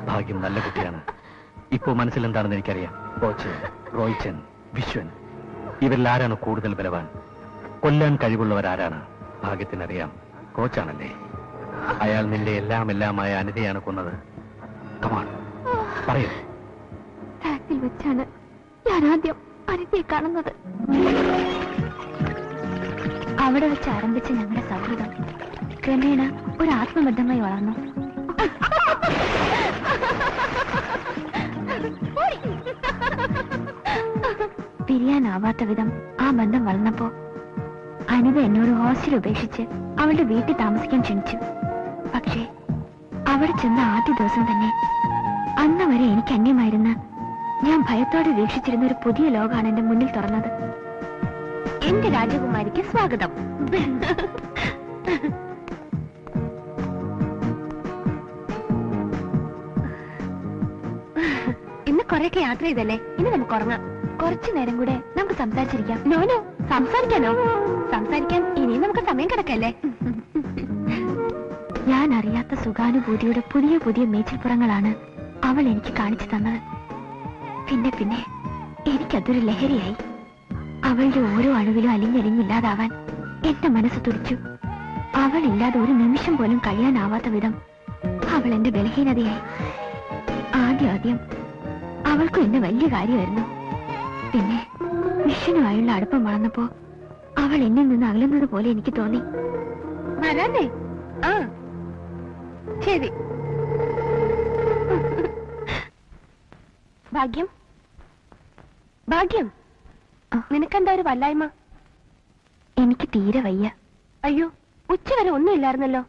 ഭാഗ്യം നല്ല കുട്ടിയാണ്. ഇപ്പോ മനസ്സിൽ എന്താണെന്ന് എനിക്കറിയാം. കോച്ച്, റോയ്ച്ചൻ, വിശ്വൻ, ഇവരിൽ ആരാണ് കൂടുതൽ ബലവാൻ? കൊല്ലാൻ കഴിവുള്ളവരാരാണ്? ഭാഗ്യത്തിനറിയാം, കോച്ചാണല്ലേ. അയാൾ നിന്റെ എല്ലാമായ അനിതയാണ് കൊന്നത്. കമാൺ, പറയൂ. ട്രാക്കിൽ വെച്ചാണ് ഞാൻ ആദ്യം അനിതയെ കാണുന്നത്. അവിടെ വെച്ച് ആരംഭിച്ച ഞങ്ങളുടെ സൗഹൃദം ക്രമേണ ഒരു ആത്മബന്ധമായി വളർന്നു. പിരിയാനാവാത്ത വിധം ആ ബന്ധം വളർന്നപ്പോ അനിത എന്നോട് ഹോസ്റ്റൽ ഉപേക്ഷിച്ച് അവളുടെ വീട്ടിൽ താമസിക്കാൻ ക്ഷണിച്ചു. പക്ഷേ അവിടെ ചെന്ന ആദ്യ ദിവസം തന്നെ അന്ന് വരെ എനിക്ക് അന്യമായിരുന്ന, ഞാൻ ഭയത്തോടെ വീക്ഷിച്ചിരുന്ന ഒരു പുതിയ ലോകമാണ് എന്റെ മുന്നിൽ തുറന്നത്. എന്റെ രാജകുമാരിക്ക് സ്വാഗതം. ഇന്ന് കുറെയൊക്കെ യാത്ര ചെയ്തല്ലേ, ഇനി നമുക്ക് ഉറങ്ങാം. കുറച്ചു നേരം കൂടെ നമുക്ക് സംസാരിച്ചിരിക്കാം. നോനോ, സംസാരിക്കാനോ? സംസാരിക്കാൻ ഇനിയും നമുക്ക് സമയം കിടക്കല്ലേ. ഞാൻ അറിയാത്ത സുഖാനുഭൂതിയുടെ പുതിയ മേച്ചിൽപ്പുറങ്ങളാണ് അവൾ എനിക്ക് കാണിച്ചു തന്നത്. പിന്നെ എനിക്കതൊരു ലഹരിയായി. അവളുടെ ഓരോ അണുവിലും അലിഞ്ഞലിഞ്ഞില്ലാതാവാൻ എന്റെ മനസ്സ് തുടിച്ചു. അവളില്ലാതെ ഒരു നിമിഷം പോലും കഴിയാനാവാത്ത വിധം അവൾ എന്റെ ബലഹീനതയായി. ആദ്യം അവൾക്കും എന്നെ വലിയ കാര്യമായിരുന്നു. പിന്നെ വിഷനുമായുള്ള അടുപ്പം വളർന്നപ്പോ അവൾ എന്നിൽ നിന്ന് അകലുന്നത് പോലെ എനിക്ക് തോന്നി. വരാനേ? ആ ശരി. ഭാഗ്യം, ഭാഗ്യം, നിനക്കെന്താ ഒരു വല്ലായ്മ? എനിക്ക് തീരെ വയ്യ. അയ്യോ, ഉച്ചവരെ ഒന്നുമില്ലായിരുന്നല്ലോ.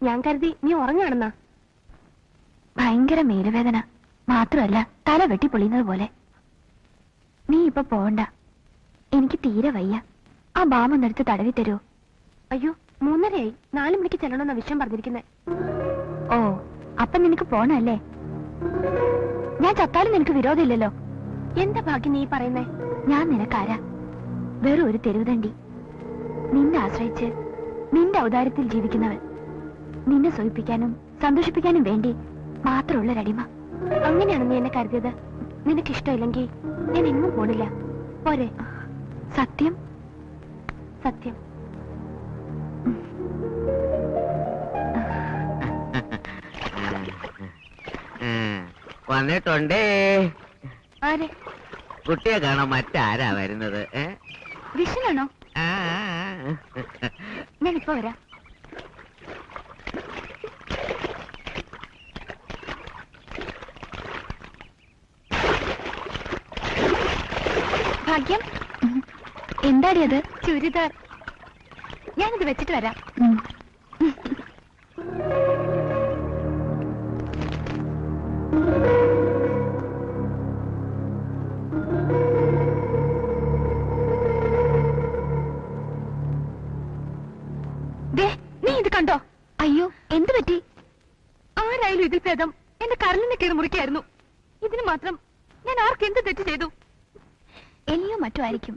ഞാൻ കരുതി നീ ഉറങ്ങാണെന്നാ. ഭയങ്കര മേലുവേദന മാത്രമല്ല, തല വെട്ടിപ്പൊളിയുന്നത് പോലെ. നീ ഇപ്പൊ പോണ്ട, എനിക്ക് തീരെ വയ്യ. ആ ബാമൊന്നെടുത്ത് തടവി തരൂ. അയ്യോ, 3:30 4 മണിക്ക് ചെല്ലണമെന്ന വിഷയം പറഞ്ഞിരിക്കുന്നെ. ഓ, അപ്പൊ നിനക്ക് പോണല്ലേ? ഞാൻ ചത്താലും നിനക്ക് വിരോധമില്ലല്ലോ. എന്താ ഭാഗ്യം നീ പറയുന്നേ? ഞാൻ നിനക്കാരാ? വെറും ഒരു തെരുവുതണ്ടി. നിന്നെ ആശ്രയിച്ച് നിന്റെ ഔദാര്യത്തിൽ ജീവിക്കുന്നവൾ. നിന്നെ സൂചിപ്പിക്കാനും സന്തോഷിപ്പിക്കാനും വേണ്ടി മാത്രമുള്ളൊരടിമ. അങ്ങനെയാണ് നീ എന്നെ കരുതിയത്. നിനക്കിഷ്ടമില്ലെങ്കിൽ ഞാൻ എങ്ങും പോണില്ല. പോരെ? സത്യം? സത്യം. വന്നിട്ടുണ്ടേ. ആരെ? കുട്ടിയെ കാണാൻ മറ്റാരാ വരുന്നത്? വിഷനാണോ? ഞാനിപ്പോ വരാം. ഭാഗ്യം, എന്താടി അത്? ചുരിദാർ. ഞാനിത് വെച്ചിട്ട് വരാം. നീ ഇത് കണ്ടോ? അയ്യോ, എന്ത് പറ്റി? ആരായാലും ഇതിൽ ഭേദം എന്റെ കരളിനെ കീറി മുറിക്കായിരുന്നു. ഇതിന് മാത്രം ഞാൻ ആർക്ക് എന്ത് തെറ്റ് ചെയ്തു? എലിയോ മറ്റോ ആയിരിക്കും.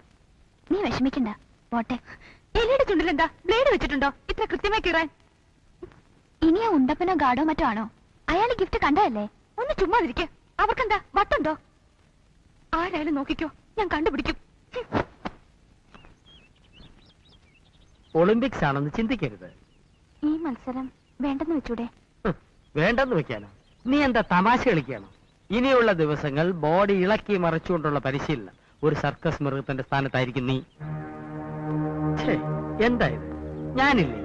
നീ വിഷമിക്കണ്ട, പോട്ടെ. എലിയുടെ ചുണ്ടിലെന്താ ബ്ലേഡ് വെച്ചിട്ടുണ്ടോ ഇത്ര കൃത്യമായി കീറാൻ? ഇനിയാ ഉണ്ടപ്പനോ ഗാഡോ മറ്റോ ആണോ? അയാൾ ഗിഫ്റ്റ് കണ്ടതല്ലേ? ഒന്ന് ചുമ്മാതിരിക്കെ. അവർക്കെന്താ വട്ടുണ്ടോ? ആരായാലും നോക്കിക്കോ, ഞാൻ കണ്ടുപിടിക്കും. ഒളിമ്പിക്സ് ആണെന്ന് ചിന്തിക്കരുത്. ഈ മത്സരം വേണ്ടെന്ന് വെച്ചൂടെ? വേണ്ടെന്ന് വെക്കാനോ? നീ എന്താ തമാശ കളിക്കാനോ? ഇനിയുള്ള ദിവസങ്ങൾ ബോഡി ഇളക്കി മറിച്ചുകൊണ്ടുള്ള പരിശീലനം. ഒരു സർക്കസ് മൃഗത്തിന്റെ സ്ഥാനത്തായിരിക്കും നീ. എന്താ ഇത്? ഞാനില്ലേ?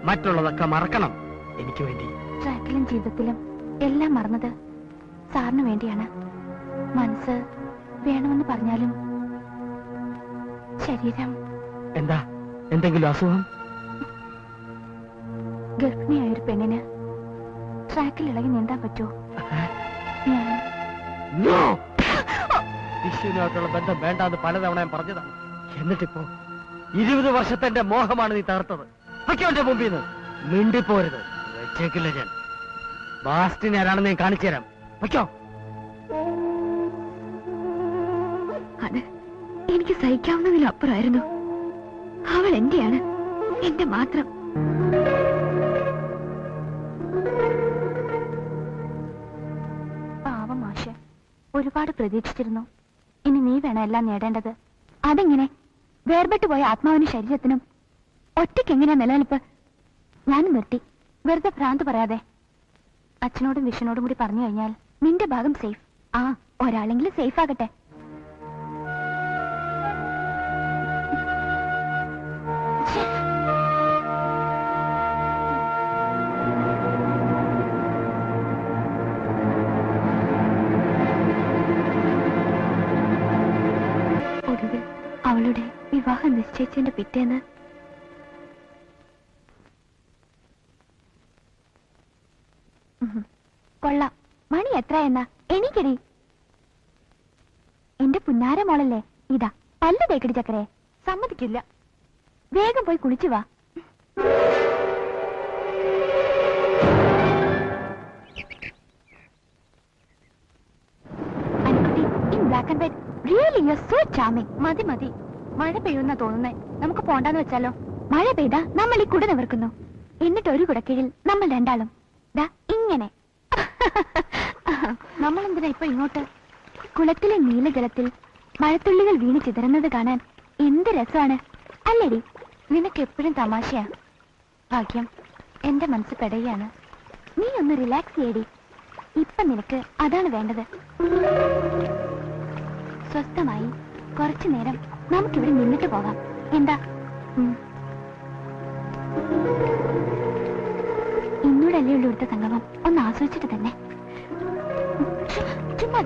മറ്റുള്ളതൊക്കെ മറക്കണം എനിക്ക് വേണ്ടി. ട്രാക്കിലും ജീവിതത്തിലും എല്ലാം മറന്നത് സാറിന് വേണ്ടിയാണ്. മനസ്സ് വേണമെന്ന് പറഞ്ഞാലും ശരീരം. എന്താ? എന്തെങ്കിലും അസുഖം? ഗർഭിണിയായൊരു പെണ്ണിന് ട്രാക്കിൽ ഇളകി നീന്താൻ പറ്റുമോ? ഞാൻ വിഷുവിനായിട്ടുള്ള ബന്ധം വേണ്ടാന്ന് പലതവണ ഞാൻ പറഞ്ഞതാണ്. എന്നിട്ടിപ്പോ 20 വർഷത്തെ എന്റെ മോഹമാണ് നീ തകർത്തത്. വയ്ക്കോന്റെ മുമ്പിൽ നിന്ന് മിണ്ടിപ്പോരുത്. വെച്ചേക്കില്ല ഞാൻ. ബാസ്റ്റിനെ ആരാണെന്ന് ഞാൻ കാണിച്ചു തരാം. വയ്ക്കോ. അത് എനിക്ക് സഹിക്കാവുന്നതിലപ്പുറമായിരുന്നു. അവൾ എന്റെയാണ്, എന്റെ മാത്രം. പാവം മാഷെ, ഒരുപാട് പ്രതീക്ഷിച്ചിരുന്നു. ഇനി നീ വേണം എല്ലാം നേടേണ്ടത്. അതെങ്ങനെ? വേർപെട്ടു പോയ ആത്മാവിനും ശരീരത്തിനും ഒറ്റയ്ക്ക് എങ്ങനെയാ നിലനിൽപ്പ്? ഞാനും നിർത്തി. വെറുതെ ഭ്രാന്ത് പറയാതെ. അച്ഛനോടും വിഷ്ണുനോടും കൂടി പറഞ്ഞു കഴിഞ്ഞാൽ നിന്റെ ഭാഗം സേഫ്. ആ, ഒരാളെങ്കിലും സേഫ് ആകട്ടെ. ഒടുവിൽ അവളുടെ വിവാഹം നിശ്ചയിച്ചതിന്റെ പിറ്റേന്ന് കൊള്ളാം. മണി എത്ര എന്നാ? എണീക്കടി. എന്റെ പുന്നാര മോളല്ലേ? ഇതാ പല്ല് തേക്കടി ചക്കരെ. സമ്മതിക്കില്ല. വേഗം പോയി കുളിച്ചു വാ. Anukutty, in black and white, really you're so charming. മതി മതി, മഴ പെയ്യുന്ന തോന്നുന്നേ. നമുക്ക് പോണ്ടാന്ന് വെച്ചാലോ? മഴ പെയ്താ നമ്മൾ ഈ കുട നിവർക്കുന്നു. എന്നിട്ട് ഒരു കുടക്കീഴിൽ നമ്മൾ രണ്ടാളും ദാ ഇങ്ങനെ. നമ്മൾ എന്തിനാ ഇപ്പൊ ഇങ്ങോട്ട്? കുളത്തിലെ നീലജലത്തിൽ മഴത്തുള്ളികൾ വീണ് ചിതറുന്നത് കാണാൻ എന്ത് രസമാണ് അല്ലേടി? നിനക്ക് എപ്പോഴും തമാശയാ. ഭാഗ്യം, എന്റെ മനസ്സ് പെടയാണ്. നീ ഒന്ന് റിലാക്സ് ചെയ്യടി. ഇപ്പൊ നിനക്ക് അതാണ് വേണ്ടത്. സ്വസ്ഥമായി കുറച്ചു നേരം നമുക്കിവിടെ നിന്നിട്ട് പോകാം. എന്താ? ഇന്നൂടല്ലേ ഉള്ളൂ ഇവിടുത്തെ സംഗമം. ഒന്ന് ആസ്വദിച്ചിട്ട് തന്നെ. ചുമ്മാ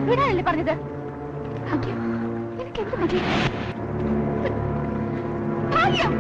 വിടാനല്ലേ പറഞ്ഞത്? ഭാഗ്യം, എനിക്ക് എന്ത് പറ്റി? ഭാഗ്യം!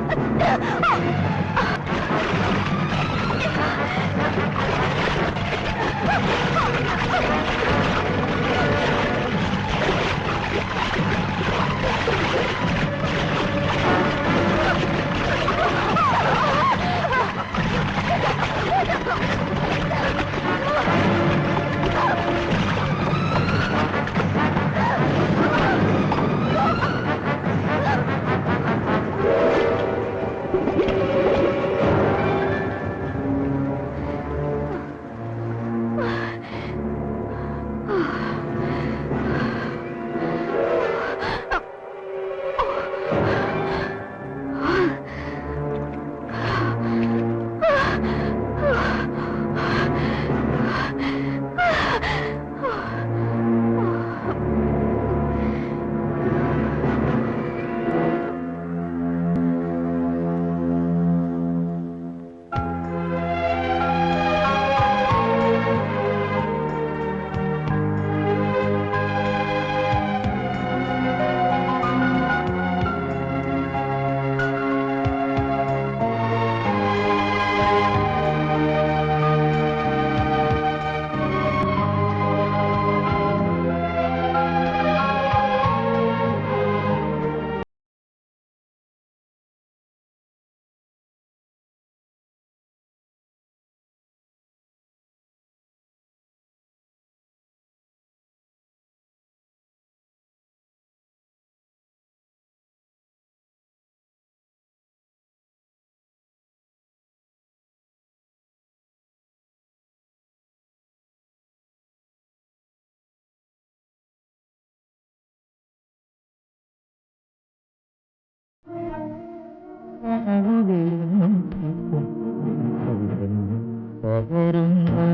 പകരുന്ന